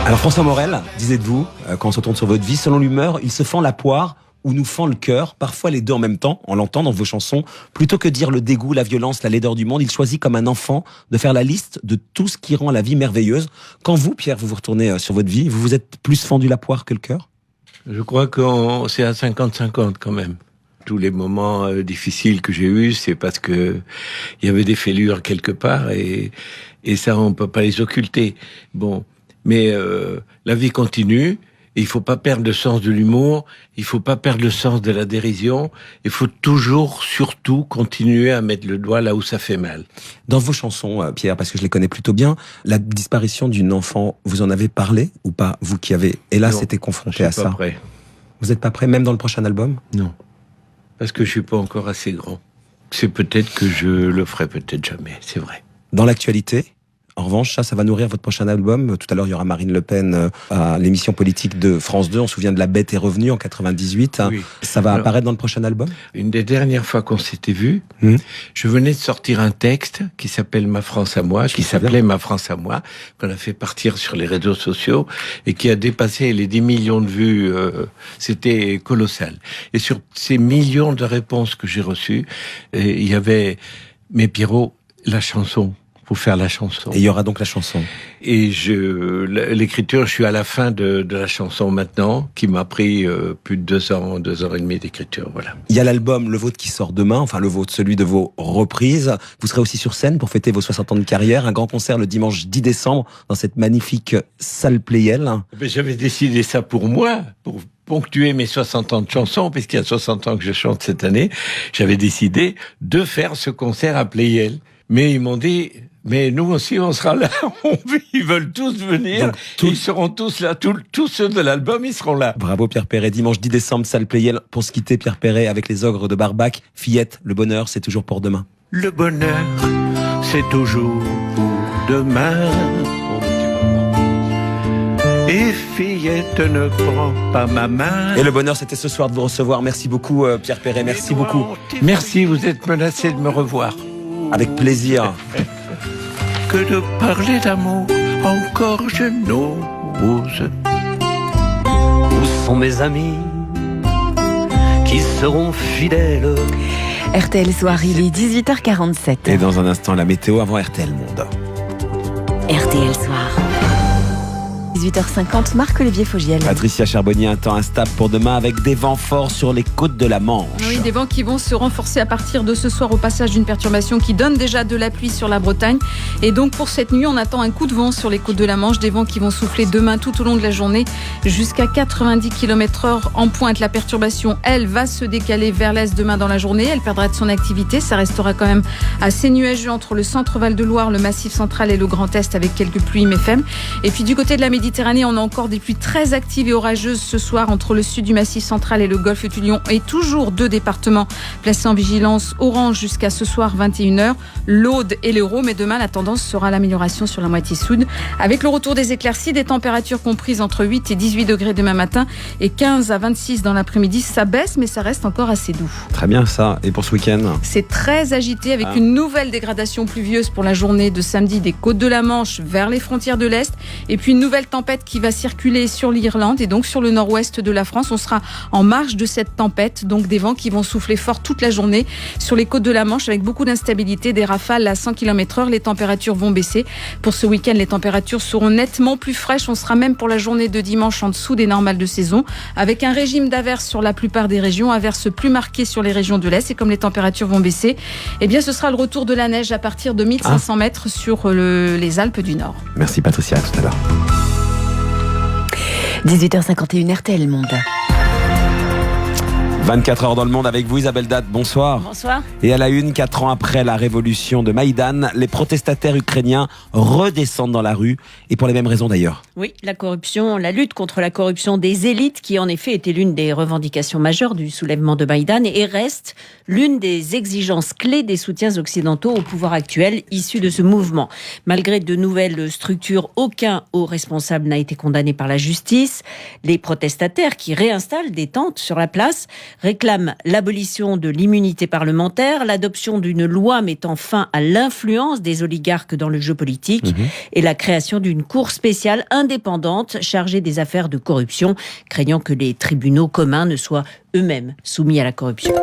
Alors François Morel, dites-vous, quand on se tourne sur votre vie, selon l'humeur, il se fend la poire ou nous fend le cœur, parfois les deux en même temps, on l'entend dans vos chansons. Plutôt que dire le dégoût, la violence, la laideur du monde, il choisit comme un enfant de faire la liste de tout ce qui rend la vie merveilleuse. Quand vous, Pierre, vous vous retournez sur votre vie, vous vous êtes plus fendu la poire que le cœur ? Je crois que c'est à 50-50 quand même. Tous les moments difficiles que j'ai eus, c'est parce que il y avait des fêlures quelque part et ça on peut pas les occulter. Bon, mais la vie continue Et il faut pas perdre le sens de l'humour, il faut pas perdre le sens de la dérision, il faut toujours, surtout, continuer à mettre le doigt là où ça fait mal. Dans vos chansons, Pierre, parce que je les connais plutôt bien, la disparition d'une enfant, vous en avez parlé ou pas? Vous qui avez, hélas, été confronté à ça. Je suis pas prêt. Vous n'êtes pas prêt, même dans le prochain album? Non. Parce que je suis pas encore assez grand. C'est peut-être que je le ferai, peut-être jamais, c'est vrai. Dans l'actualité, en revanche, ça va nourrir votre prochain album. Tout à l'heure, il y aura Marine Le Pen à l'émission politique de France 2. On se souvient de La Bête est revenue en 98. Oui. Ça va apparaître dans le prochain album? Une des dernières fois qu'on s'était vus, je venais de sortir un texte qui s'appelle Ma France à moi, qui s'appelait Ma France à moi, qu'on a fait partir sur les réseaux sociaux et qui a dépassé les 10 millions de vues. C'était colossal. Et sur ces millions de réponses que j'ai reçues, il y avait, mais Pierrot, la chanson. Pour faire la chanson. Et il y aura donc la chanson. Et l'écriture, je suis à la fin de la chanson maintenant, qui m'a pris plus de 2 ans et demi d'écriture, voilà. Il y a l'album, le vôtre, qui sort demain, enfin le vôtre, celui de vos reprises. Vous serez aussi sur scène pour fêter vos 60 ans de carrière. Un grand concert le dimanche 10 décembre dans cette magnifique salle Playel. J'avais décidé ça pour moi, pour ponctuer mes 60 ans de chansons, puisqu'il y a 60 ans que je chante cette année. J'avais décidé de faire ce concert à Playel. Mais ils m'ont dit, mais nous aussi on sera là, ils veulent tous venir, ils seront tous là, tous ceux de l'album, ils seront là. Bravo Pierre Perret, dimanche 10 décembre, salle Playel. Pour se quitter, Pierre Perret avec les Ogres de Barbac. Fillette, le bonheur, c'est toujours pour demain. Le bonheur, c'est toujours pour demain. Et Fillette ne prend pas ma main. Et le bonheur, c'était ce soir de vous recevoir. Merci beaucoup Pierre Perret, merci beaucoup. Merci, vous êtes menacé de me revoir. Avec plaisir. Que de parler d'amour, encore je n'ose. Où sont mes amis qui seront fidèles? RTL Soir, il est 18h47. Et dans un instant, la météo avant RTL Monde. RTL Soir. 18h50, Marc-Olivier Fogiel. Patricia Charbonnier, un temps instable pour demain avec des vents forts sur les côtes de la Manche. Oui, des vents qui vont se renforcer à partir de ce soir au passage d'une perturbation qui donne déjà de la pluie sur la Bretagne. Et donc pour cette nuit, on attend un coup de vent sur les côtes de la Manche, des vents qui vont souffler demain tout au long de la journée jusqu'à 90 km/h en pointe. La perturbation, elle, va se décaler vers l'est demain dans la journée. Elle perdra de son activité. Ça restera quand même assez nuageux entre le centre Val-de-Loire, le Massif central et le Grand Est avec quelques pluies méfèmes. Et puis du côté de la Méditerranée, on a encore des pluies très actives et orageuses ce soir entre le sud du Massif central et le golfe du Lion. Et toujours 2 départements placés en vigilance orange jusqu'à ce soir 21h, l'Aude et l'Hérault. Mais demain, la tendance sera l'amélioration sur la moitié sud. Avec le retour des éclaircies, des températures comprises entre 8 et 18 degrés demain matin et 15 à 26 dans l'après-midi. Ça baisse, mais ça reste encore assez doux. Très bien ça. Et pour ce week-end? C'est très agité avec une nouvelle dégradation pluvieuse pour la journée de samedi des côtes de la Manche vers les frontières de l'Est. Et puis une nouvelle tempête qui va circuler sur l'Irlande et donc sur le nord-ouest de la France. On sera en marge de cette tempête, donc des vents qui vont souffler fort toute la journée sur les côtes de la Manche avec beaucoup d'instabilité, des rafales à 100 km/h. Les températures vont baisser. Pour ce week-end, les températures seront nettement plus fraîches. On sera même pour la journée de dimanche en dessous des normales de saison avec un régime d'averses sur la plupart des régions, averses plus marquées sur les régions de l'Est. Et comme les températures vont baisser, eh bien ce sera le retour de la neige à partir de 1500 mètres sur les Alpes du Nord. Merci Patricia, à tout à l'heure. 18h51, RTL Monde. 24 heures dans le monde avec vous, Isabelle Date, bonsoir. Bonsoir. Et à la une, 4 ans après la révolution de Maïdan, les protestataires ukrainiens redescendent dans la rue, et pour les mêmes raisons d'ailleurs. Oui, la corruption, la lutte contre la corruption des élites, qui en effet était l'une des revendications majeures du soulèvement de Maïdan, et reste l'une des exigences clés des soutiens occidentaux au pouvoir actuel issus de ce mouvement. Malgré de nouvelles structures, aucun haut responsable n'a été condamné par la justice. Les protestataires qui réinstallent des tentes sur la place réclament l'abolition de l'immunité parlementaire, l'adoption d'une loi mettant fin à l'influence des oligarques dans le jeu politique et la création d'une cour spéciale indépendante chargée des affaires de corruption, craignant que les tribunaux communs ne soient eux-mêmes soumis à la corruption.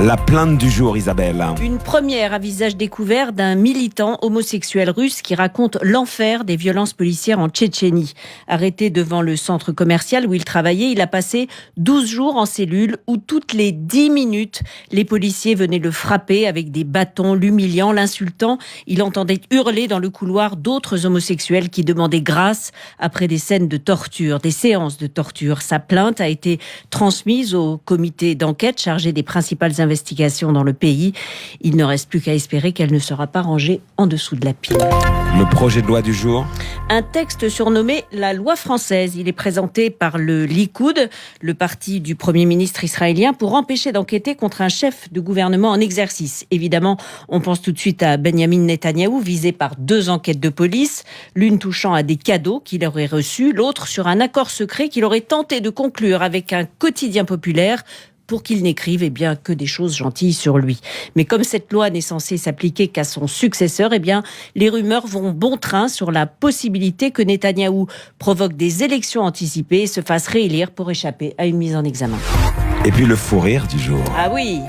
La plainte du jour, Isabelle. Une première à visage découvert d'un militant homosexuel russe qui raconte l'enfer des violences policières en Tchétchénie. Arrêté devant le centre commercial où il travaillait, il a passé 12 jours en cellule où toutes les 10 minutes, les policiers venaient le frapper avec des bâtons, l'humiliant, l'insultant. Il entendait hurler dans le couloir d'autres homosexuels qui demandaient grâce après des scènes de torture, des séances de torture. Sa plainte a été transmise au comité d'enquête chargé des principales investigations dans le pays. Il ne reste plus qu'à espérer qu'elle ne sera pas rangée en dessous de la pile. Le projet de loi du jour. Un texte surnommé la loi française. Il est présenté par le Likoud, le parti du Premier ministre israélien, pour empêcher d'enquêter contre un chef de gouvernement en exercice. Évidemment, on pense tout de suite à Benyamin Netanyahou, visé par 2 enquêtes de police, l'une touchant à des cadeaux qu'il aurait reçus, l'autre sur un accord secret qu'il aurait tenté de conclure avec un quotidien populaire pour qu'il n'écrive que des choses gentilles sur lui. Mais comme cette loi n'est censée s'appliquer qu'à son successeur, les rumeurs vont bon train sur la possibilité que Netanyahou provoque des élections anticipées et se fasse réélire pour échapper à une mise en examen. Et puis le fou rire du jour. Ah oui.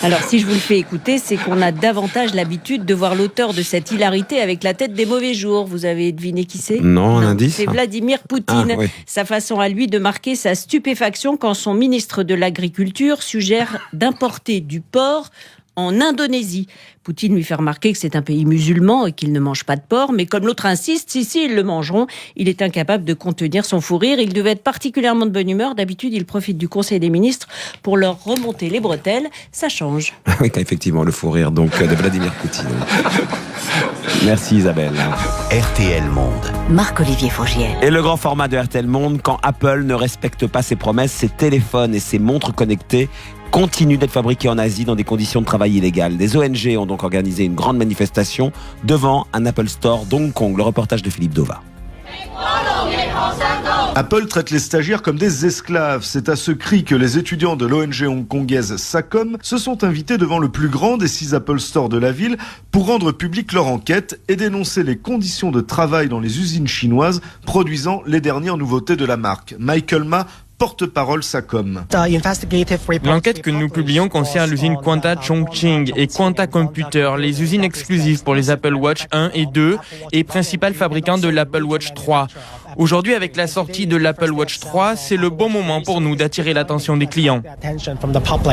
Alors, si je vous le fais écouter, c'est qu'on a davantage l'habitude de voir l'auteur de cette hilarité avec la tête des mauvais jours. Vous avez deviné qui c'est ? Non, un indice. C'est Vladimir Poutine. Ah, oui. Sa façon à lui de marquer sa stupéfaction quand son ministre de l'Agriculture suggère d'importer du porc en Indonésie. Poutine lui fait remarquer que c'est un pays musulman et qu'il ne mange pas de porc, mais comme l'autre insiste, si, ils le mangeront, il est incapable de contenir son fou rire. Il devait être particulièrement de bonne humeur. D'habitude, il profite du Conseil des ministres pour leur remonter les bretelles. Ça change. Oui, effectivement, le fou rire donc de Vladimir Poutine. Merci Isabelle. RTL Monde. Marc-Olivier Fogiel. Et le grand format de RTL Monde, quand Apple ne respecte pas ses promesses, ses téléphones et ses montres connectées continuent d'être fabriqués en Asie dans des conditions de travail illégales. Des ONG ont donc organisé une grande manifestation devant un Apple Store d'Hong Kong. Le reportage de Philippe Dova. Apple traite les stagiaires comme des esclaves. C'est à ce cri que les étudiants de l'ONG hongkongaise SACOM se sont invités devant le plus grand des 6 Apple Store de la ville pour rendre publique leur enquête et dénoncer les conditions de travail dans les usines chinoises produisant les dernières nouveautés de la marque. Michael Ma, porte-parole SACOM. L'enquête que nous publions concerne l'usine Quanta Chongqing et Quanta Computer, les usines exclusives pour les Apple Watch 1 et 2 et principal fabricant de l'Apple Watch 3. Aujourd'hui, avec la sortie de l'Apple Watch 3, c'est le bon moment pour nous d'attirer l'attention des clients.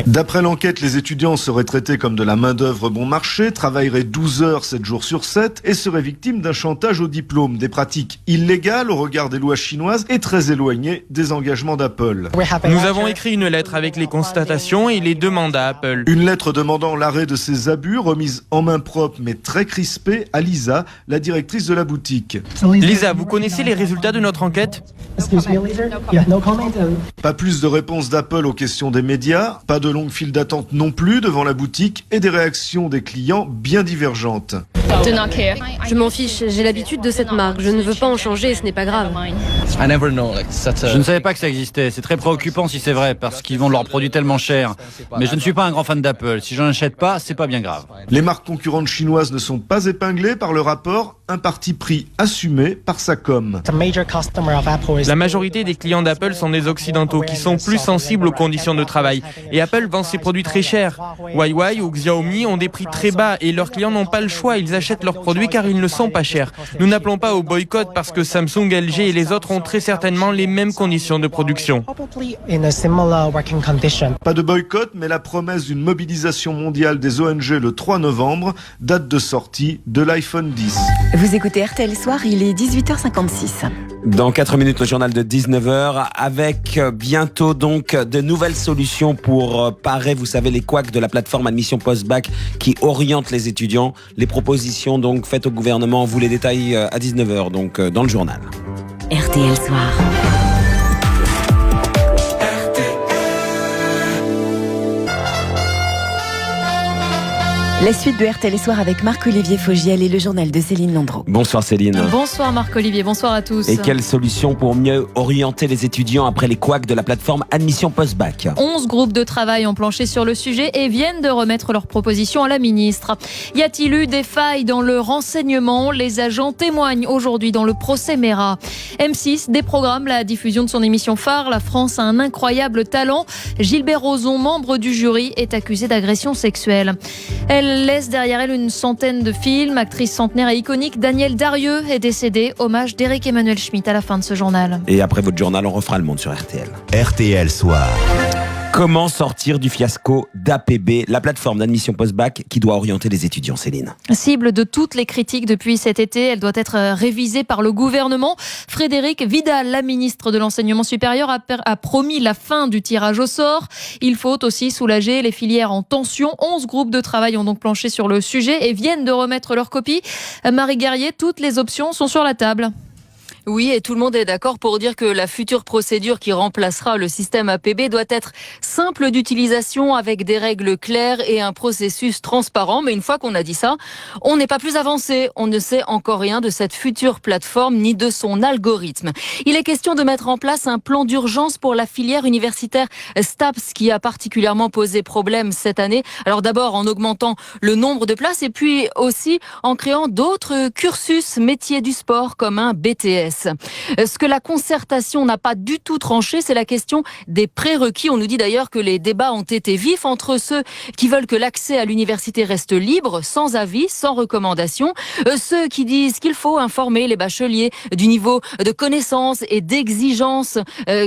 D'après l'enquête, les étudiants seraient traités comme de la main-d'œuvre bon marché, travailleraient 12 heures 7 jours sur 7 et seraient victimes d'un chantage au diplôme, des pratiques illégales au regard des lois chinoises et très éloignées des engagements d'Apple. Nous avons écrit une lettre avec les constatations et les demandes à Apple. Une lettre demandant l'arrêt de ces abus, remise en main propre mais très crispée à Lisa, la directrice de la boutique. Lisa, vous connaissez les résultats de notre enquête ? Pas plus de réponses d'Apple aux questions des médias, pas de longues files d'attente non plus devant la boutique et des réactions des clients bien divergentes. Je m'en fiche, j'ai l'habitude de cette marque, je ne veux pas en changer et ce n'est pas grave. Je ne savais pas que ça existait, c'est très préoccupant si c'est vrai, parce qu'ils vendent leurs produits tellement cher. Mais je ne suis pas un grand fan d'Apple, si j'en achète pas, c'est pas bien grave. Les marques concurrentes chinoises ne sont pas épinglées par le rapport, un parti pris assumé par SACOM. La majorité des clients d'Apple sont des Occidentaux qui sont plus sensibles aux conditions de travail. Et Apple vend ses produits très chers. Huawei ou Xiaomi ont des prix très bas et leurs clients n'ont pas le choix, ils achètent leurs produits car ils ne sont pas chers. Nous n'appelons pas au boycott parce que Samsung, LG et les autres ont très certainement les mêmes conditions de production. Pas de boycott, mais la promesse d'une mobilisation mondiale des ONG le 3 novembre, date de sortie de l'iPhone 10. Vous écoutez RTL Soir, il est 18h56. Dans 4 minutes, le journal de 19h, avec bientôt donc de nouvelles solutions pour parer, vous savez, les couacs de la plateforme Admission Post-Bac qui oriente les étudiants. Les propositions donc faites au gouvernement, vous les détaillez à 19h, donc dans le journal. RTL Soir. La suite de RTL Soir avec Marc-Olivier Fogiel et le journal de Céline Landreau. Bonsoir Céline. Bonsoir Marc-Olivier, bonsoir à tous. Et quelle solution pour mieux orienter les étudiants après les couacs de la plateforme Admission Post-Bac ? 11 groupes de travail ont planché sur le sujet et viennent de remettre leurs propositions à la ministre. Y a-t-il eu des failles dans le renseignement ? Les agents témoignent aujourd'hui dans le procès Mera. M6 déprogramme la diffusion de son émission phare. La France a un incroyable talent. Gilbert Rozon, membre du jury, est accusé d'agression sexuelle. Elle laisse derrière elle une centaine de films. Actrice centenaire et iconique, Danielle Darieux est décédée. Hommage d'Éric Emmanuel Schmitt à la fin de ce journal. Et après votre journal, on refera le monde sur RTL. RTL Soir. Comment sortir du fiasco d'APB, la plateforme d'admission post-bac qui doit orienter les étudiants, Céline ? Cible de toutes les critiques depuis cet été, elle doit être révisée par le gouvernement. Frédérique Vidal, la ministre de l'Enseignement supérieur, a promis la fin du tirage au sort. Il faut aussi soulager les filières en tension. 11 groupes de travail ont donc planché sur le sujet et viennent de remettre leur copie. Marie Guerrier, toutes les options sont sur la table. Oui, et tout le monde est d'accord pour dire que la future procédure qui remplacera le système APB doit être simple d'utilisation avec des règles claires et un processus transparent. Mais une fois qu'on a dit ça, on n'est pas plus avancé. On ne sait encore rien de cette future plateforme ni de son algorithme. Il est question de mettre en place un plan d'urgence pour la filière universitaire STAPS qui a particulièrement posé problème cette année. Alors d'abord en augmentant le nombre de places et puis aussi en créant d'autres cursus métiers du sport comme un BTS. Ce que la concertation n'a pas du tout tranché, c'est la question des prérequis. On nous dit d'ailleurs que les débats ont été vifs entre ceux qui veulent que l'accès à l'université reste libre, sans avis, sans recommandation, ceux qui disent qu'il faut informer les bacheliers du niveau de connaissances et d'exigences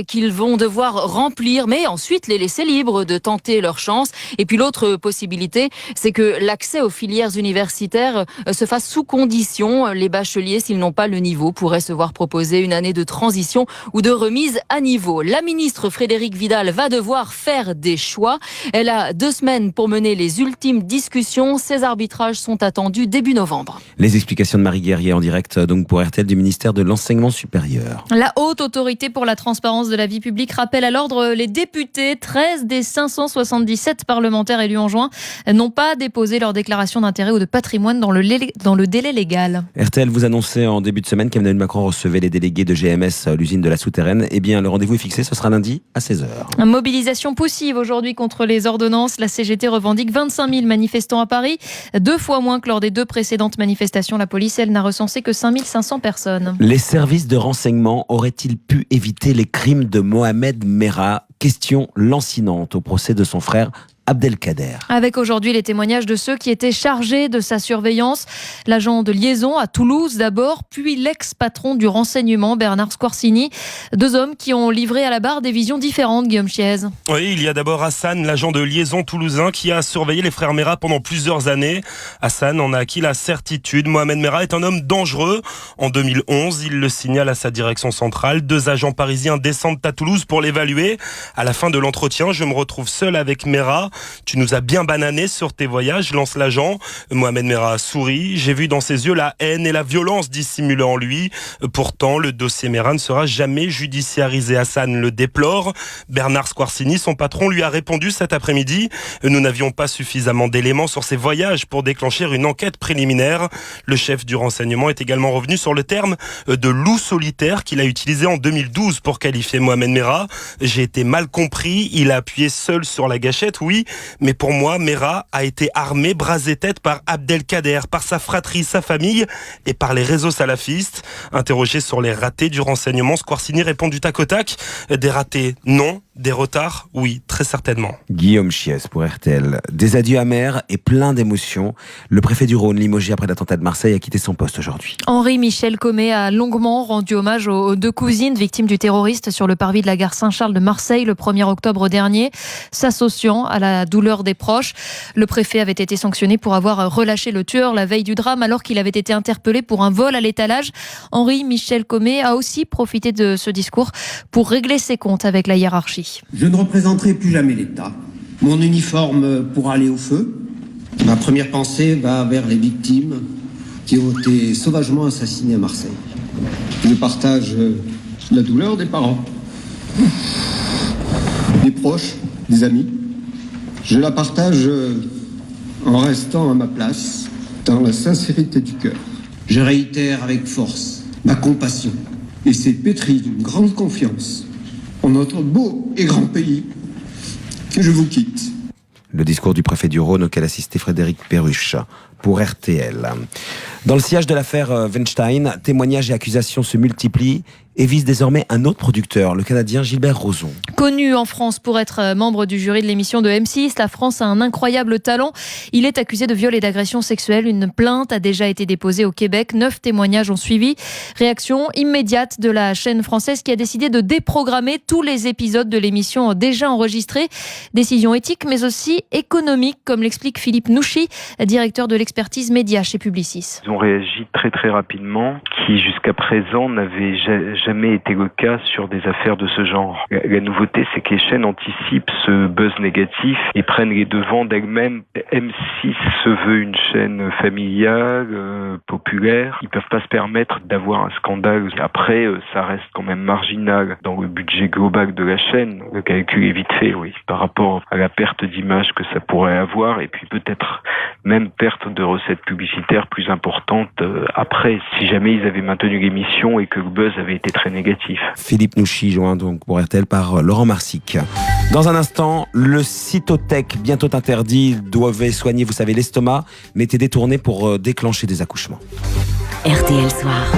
qu'ils vont devoir remplir, mais ensuite les laisser libres de tenter leur chance. Et puis l'autre possibilité, c'est que l'accès aux filières universitaires se fasse sous condition. Les bacheliers, s'ils n'ont pas le niveau, pourraient se voir proposer une année de transition ou de remise à niveau. La ministre Frédérique Vidal va devoir faire des choix. Elle a 2 semaines pour mener les ultimes discussions. Ces arbitrages sont attendus début novembre. Les explications de Marie Guerrier en direct donc pour RTL du ministère de l'Enseignement supérieur. La Haute Autorité pour la transparence de la vie publique rappelle à l'ordre les députés. 13 des 577 parlementaires élus en juin n'ont pas déposé leur déclaration d'intérêt ou de patrimoine dans le délai légal. RTL vous annonçait en début de semaine qu'Emmanuel Macron recevait les délégués de GMS, l'usine de la Souterraine. Eh bien, le rendez-vous est fixé, ce sera lundi à 16h. Mobilisation poussive aujourd'hui contre les ordonnances. La CGT revendique 25 000 manifestants à Paris, 2 fois moins que lors des 2 précédentes manifestations. La police, elle, n'a recensé que 5 500 personnes. Les services de renseignement auraient-ils pu éviter les crimes de Mohamed Merah ? Question lancinante au procès de son frère Abdelkader. Avec aujourd'hui les témoignages de ceux qui étaient chargés de sa surveillance. L'agent de liaison à Toulouse d'abord, puis l'ex-patron du renseignement Bernard Squarcini. 2 hommes qui ont livré à la barre des visions différentes, Guillaume Chiez. Oui, il y a d'abord Hassan, l'agent de liaison toulousain qui a surveillé les frères Merah pendant plusieurs années. Hassan en a acquis la certitude. Mohamed Merah est un homme dangereux. En 2011, il le signale à sa direction centrale. 2 agents parisiens descendent à Toulouse pour l'évaluer. À la fin de l'entretien, je me retrouve seul avec Merah. Tu nous as bien banané sur tes voyages, lance l'agent. Mohamed Merah sourit. J'ai vu dans ses yeux la haine et la violence dissimulées en lui. Pourtant, le dossier Merah ne sera jamais judiciarisé. Hassan le déplore. Bernard Squarcini, son patron, lui a répondu cet après-midi. Nous n'avions pas suffisamment d'éléments sur ses voyages pour déclencher une enquête préliminaire. Le chef du renseignement est également revenu sur le terme de loup solitaire qu'il a utilisé en 2012 pour qualifier Mohamed Merah. J'ai été mal compris. Il a appuyé seul sur la gâchette, oui. Mais pour moi, Merah a été armé, brasé tête par Abdelkader, par sa fratrie, sa famille et par les réseaux salafistes. Interrogé sur les ratés du renseignement, Squarcini répond du tac au tac. Des ratés, non. Des retards, oui, très certainement. Guillaume Chiez pour RTL. Des adieux amers et plein d'émotions. Le préfet du Rhône, limogé après l'attentat de Marseille, a quitté son poste aujourd'hui. Henri-Michel Comet a longuement rendu hommage aux 2 cousines victimes du terroriste sur le parvis de la gare Saint-Charles de Marseille le 1er octobre dernier, s'associant à la douleur des proches. Le préfet avait été sanctionné pour avoir relâché le tueur la veille du drame alors qu'il avait été interpellé pour un vol à l'étalage. Henri-Michel Comet a aussi profité de ce discours pour régler ses comptes avec la hiérarchie. Je ne représenterai plus jamais l'État. Mon uniforme pour aller au feu. Ma première pensée va vers les victimes qui ont été sauvagement assassinées à Marseille. Je partage la douleur des parents, des proches, des amis. Je la partage en restant à ma place, dans la sincérité du cœur. Je réitère avec force ma compassion et c'est pétri d'une grande confiance en notre beau et grand pays que je vous quitte. Le discours du préfet du Rhône auquel assistait Frédéric Perruche pour RTL. Dans le sillage de l'affaire Weinstein, témoignages et accusations se multiplient et visent désormais un autre producteur, le Canadien Gilbert Rozon. Connu en France pour être membre du jury de l'émission de M6, La France a un incroyable talent. Il est accusé de viol et d'agression sexuelle. Une plainte a déjà été déposée au Québec. 9 témoignages ont suivi. Réaction immédiate de la chaîne française qui a décidé de déprogrammer tous les épisodes de l'émission déjà enregistrés. Décision éthique mais aussi économique, comme l'explique Philippe Nouchy, directeur de l'expertise média chez Publicis. Ils ont réagi très très rapidement, qui jusqu'à présent n'avait jamais été le cas sur des affaires de ce genre. La nouveauté, c'est que les chaînes anticipent ce buzz négatif et prennent les devants d'elles-mêmes. M6 se veut une chaîne familiale, populaire. Ils peuvent pas se permettre d'avoir un scandale. Après, ça reste quand même marginal dans le budget global de la chaîne. Le calcul est vite fait, oui, par rapport à la perte d'image que ça pourrait avoir et puis peut-être même perte de recettes publicitaires plus importantes après, si jamais ils avaient maintenu l'émission et que le buzz avait été très négatif. Philippe Nouchy, joint donc pour RTL par Laurent Marsic. Dans un instant, le cytotec, bientôt interdit, doit soigner, vous savez, l'estomac, mais était détourné pour déclencher des accouchements. RTL Soir.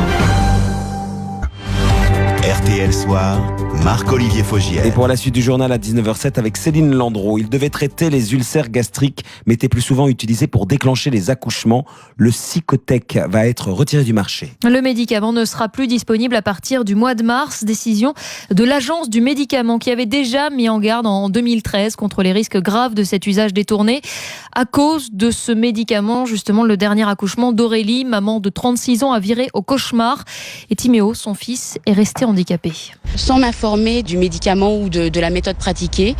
RTL Soir, Marc-Olivier Fogiel. Et pour la suite du journal à 19h07 avec Céline Landreau. Il devait traiter les ulcères gastriques, mais était plus souvent utilisé pour déclencher les accouchements. Le Cycotec va être retiré du marché. Le médicament ne sera plus disponible à partir du mois de mars. Décision de l'Agence du médicament qui avait déjà mis en garde en 2013 contre les risques graves de cet usage détourné. À cause de ce médicament, justement, le dernier accouchement d'Aurélie, maman de 36 ans, a viré au cauchemar. Et Timéo, son fils, est resté handicapé. Sans m'informer du médicament ou de la méthode pratiquée,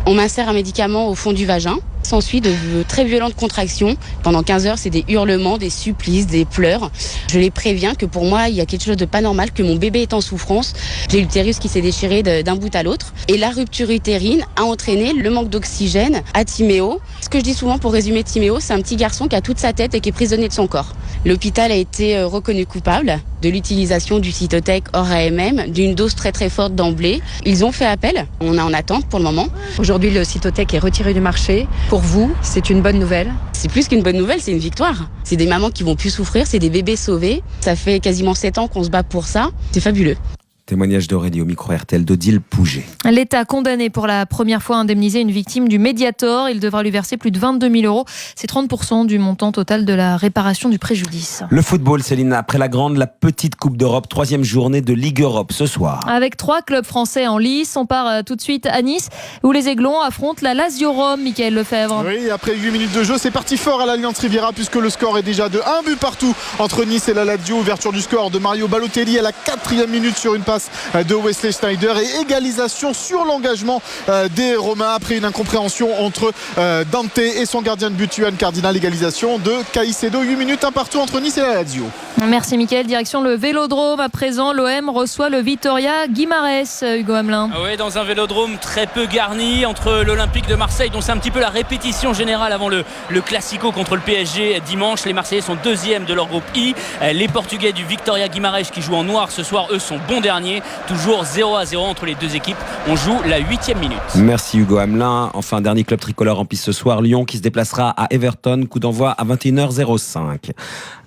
on m'insère un médicament au fond du vagin. S'ensuit de très violentes contractions. Pendant 15 heures, c'est des hurlements, des supplices, des pleurs. Je les préviens que pour moi, il y a quelque chose de pas normal, que mon bébé est en souffrance. J'ai l'utérus qui s'est déchiré d'un bout à l'autre. Et la rupture utérine a entraîné le manque d'oxygène à Timéo. Ce que je dis souvent pour résumer Timéo, c'est un petit garçon qui a toute sa tête et qui est prisonnier de son corps. L'hôpital a été reconnu coupable de l'utilisation du cytotec hors AMM, d'une dose très très forte d'emblée. Ils ont fait appel. On est en attente pour le moment. Aujourd'hui, le cytotec est retiré du marché. Pour vous, c'est une bonne nouvelle? C'est plus qu'une bonne nouvelle, c'est une victoire. C'est des mamans qui vont plus souffrir, c'est des bébés sauvés. Ça fait quasiment 7 ans qu'on se bat pour ça. C'est fabuleux. Témoignage d'Aurélie au micro RTL d'Odile Pouget. L'État condamné pour la première fois à indemniser une victime du Mediator. Il devra lui verser plus de 22 000 euros. C'est 30% du montant total de la réparation du préjudice. Le football, Céline, après la grande, la petite Coupe d'Europe, 3e journée de Ligue Europe ce soir. Avec 3 clubs français en lice, on part tout de suite à Nice où les Aiglons affrontent la Lazio Rome, Mickaël Lefebvre. Oui, après 8 minutes de jeu, c'est parti fort à l'Allianz Riviera puisque le score est déjà de 1 but partout entre Nice et la Lazio. Ouverture du score de Mario Balotelli à la 4e minute sur une passe de Wesley Sneijder et égalisation sur l'engagement des Romains après une incompréhension entre Dante et son gardien de but Juan Cardinal. Égalisation de Caicedo, 8 minutes, un partout entre Nice et la Lazio. Merci Mickaël, direction le Vélodrome. À présent, l'OM reçoit le Vitoria Guimarães, Hugo Hamelin. Oui, dans un Vélodrome très peu garni entre l'Olympique de Marseille, dont c'est un petit peu la répétition générale avant le Classico contre le PSG dimanche. Les Marseillais sont 2e de leur groupe I. Les Portugais du Vitoria Guimarães qui jouent en noir ce soir, eux sont bons derniers. Toujours 0-0 entre les deux équipes. On joue la 8e minute. Merci Hugo Hamelin. Enfin, dernier club tricolore en piste ce soir, Lyon qui se déplacera à Everton. Coup d'envoi à 21h05.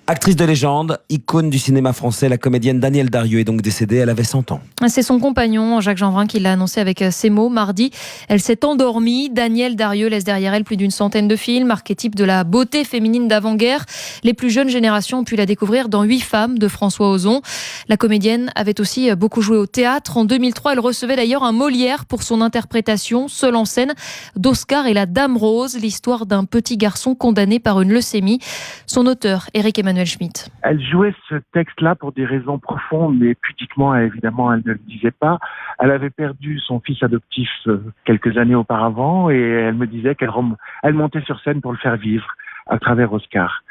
Actrice de légende, icône du cinéma français, la comédienne Danielle Darieux est donc décédée, elle avait 100 ans. C'est son compagnon, Jacques Jeanbrun, qui l'a annoncé avec ces mots mardi. Elle s'est endormie. Danielle Darieux laisse derrière elle plus d'une centaine de films, archétype de la beauté féminine d'avant-guerre. Les plus jeunes générations ont pu la découvrir dans 8 femmes de François Ozon. La comédienne avait aussi beaucoup joué au théâtre. En 2003, elle recevait d'ailleurs un Molière pour son interprétation, seule en scène, d'Oscar et la Dame Rose, l'histoire d'un petit garçon condamné par une leucémie. Son auteur, Éric Emmanuel Schmitt. Elle jouait ce texte-là pour des raisons profondes, mais pudiquement, évidemment, elle ne le disait pas. Elle avait perdu son fils adoptif quelques années auparavant et elle me disait qu'elle montait sur scène pour le faire vivre à travers Oscar.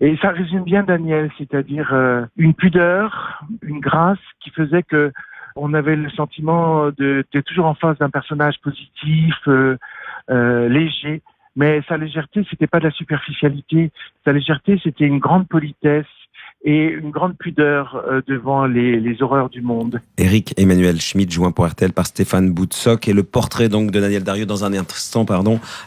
Et ça résume bien Danielle, c'est-à-dire une pudeur, une grâce qui faisait que on avait le sentiment d'être toujours en face d'un personnage positif, léger, Mais sa légèreté, c'était pas de la superficialité. Sa légèreté, c'était une grande politesse et une grande pudeur devant les horreurs du monde. Éric Emmanuel Schmitt, joint pour RTL par Stéphane Boutsock, et le portrait donc de Daniel Darieux dans un instant,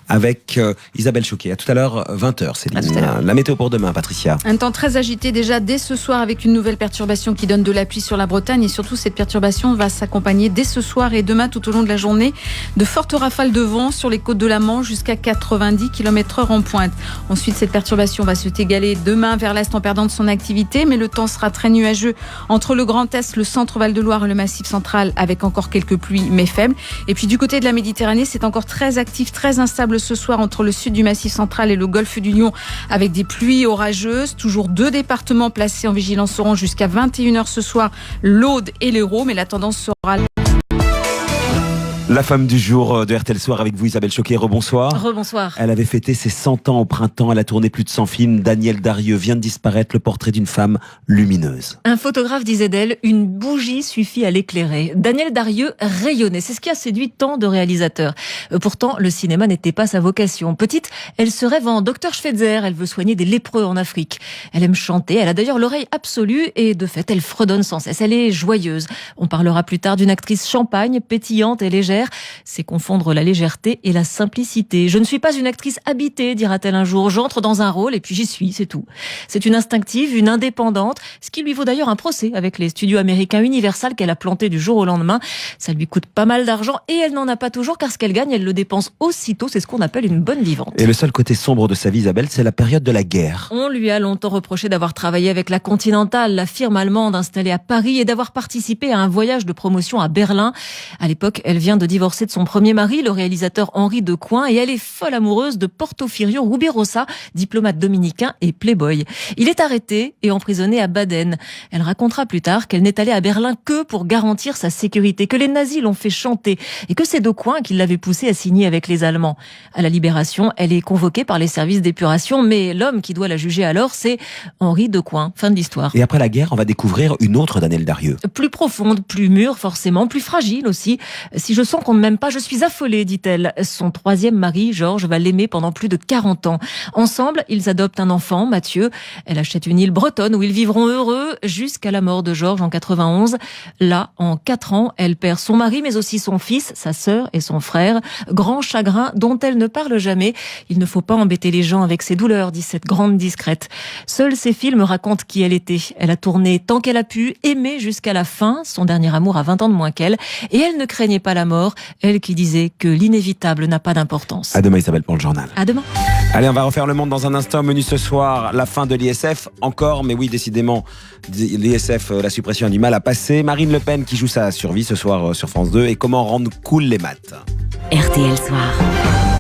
avec Isabelle Choquet. À tout à l'heure, 20h, Céline. La météo pour demain, Patricia. Un temps très agité déjà dès ce soir avec une nouvelle perturbation qui donne de la pluie sur la Bretagne, et surtout cette perturbation va s'accompagner dès ce soir et demain tout au long de la journée de fortes rafales de vent sur les côtes de la Manche jusqu'à 90 km/h en pointe. Ensuite, cette perturbation va se égaler demain vers l'est en perdant de son activité, mais le temps sera très nuageux entre le Grand Est, le centre Val-de-Loire et le Massif central, avec encore quelques pluies mais faibles. Et puis du côté de la Méditerranée, c'est encore très actif, très instable ce soir entre le sud du Massif central et le golfe du Lion, avec des pluies orageuses. Toujours 2 départements placés en vigilance orange jusqu'à 21h ce soir, l'Aude et l'Hérault, mais la tendance sera... La femme du jour de RTL Soir avec vous, Isabelle Choquet. Rebonsoir. Rebonsoir. Elle avait fêté ses 100 ans au printemps. Elle a tourné plus de 100 films. Daniel Darieux vient de disparaître. Le portrait d'une femme lumineuse. Un photographe disait d'elle, une bougie suffit à l'éclairer. Daniel Darieux rayonnait. C'est ce qui a séduit tant de réalisateurs. Pourtant, le cinéma n'était pas sa vocation. Petite, elle se rêve en Dr Schweitzer. Elle veut soigner des lépreux en Afrique. Elle aime chanter. Elle a d'ailleurs l'oreille absolue et de fait, elle fredonne sans cesse. Elle est joyeuse. On parlera plus tard d'une actrice champagne, pétillante et légère. C'est confondre la légèreté et la simplicité. Je ne suis pas une actrice habitée, dira-t-elle un jour. J'entre dans un rôle et puis j'y suis, c'est tout. C'est une instinctive, une indépendante, ce qui lui vaut d'ailleurs un procès avec les studios américains Universal qu'elle a planté du jour au lendemain. Ça lui coûte pas mal d'argent et elle n'en a pas toujours car ce qu'elle gagne, elle le dépense aussitôt. C'est ce qu'on appelle une bonne vivante. Et le seul côté sombre de sa vie, Isabelle, c'est la période de la guerre. On lui a longtemps reproché d'avoir travaillé avec la Continental, la firme allemande installée à Paris, et d'avoir participé à un voyage de promotion à Berlin. À l'époque, elle vient de divorcer de son premier mari, le réalisateur Henri Decoing, et elle est folle amoureuse de Porfirio Rubirosa, diplomate dominicain et playboy. Il est arrêté et emprisonné à Baden. Elle racontera plus tard qu'elle n'est allée à Berlin que pour garantir sa sécurité, que les nazis l'ont fait chanter et que c'est Decoing qui l'avait poussée à signer avec les Allemands. À la Libération, elle est convoquée par les services d'épuration, mais l'homme qui doit la juger alors, c'est Henri Decoing. Fin de l'histoire. Et après la guerre, on va découvrir une autre Daniel Darieux. Plus profonde, plus mûre forcément, plus fragile aussi. Si je sens qu'on ne m'aime pas, je suis affolée, dit-elle. Son 3e mari, Georges, va l'aimer pendant plus de 40 ans. Ensemble, ils adoptent un enfant, Mathieu. Elle achète une île bretonne où ils vivront heureux jusqu'à la mort de Georges en 91. Là, en 4 ans, elle perd son mari, mais aussi son fils, sa sœur et son frère. Grand chagrin dont elle ne parle jamais. Il ne faut pas embêter les gens avec ses douleurs, dit cette grande discrète. Seuls ses films racontent qui elle était. Elle a tourné tant qu'elle a pu, aimé jusqu'à la fin. Son dernier amour a 20 ans de moins qu'elle. Et elle ne craignait pas la mort. Elle qui disait que l'inévitable n'a pas d'importance. À demain, Isabelle, pour le journal. À demain. Allez, on va refaire le monde dans un instant. Menu ce soir, la fin de l'ISF. Encore, mais oui, décidément, l'ISF, la suppression a du mal à passer. Marine Le Pen qui joue sa survie ce soir sur France 2. Et comment rendre cool les maths. RTL Soir.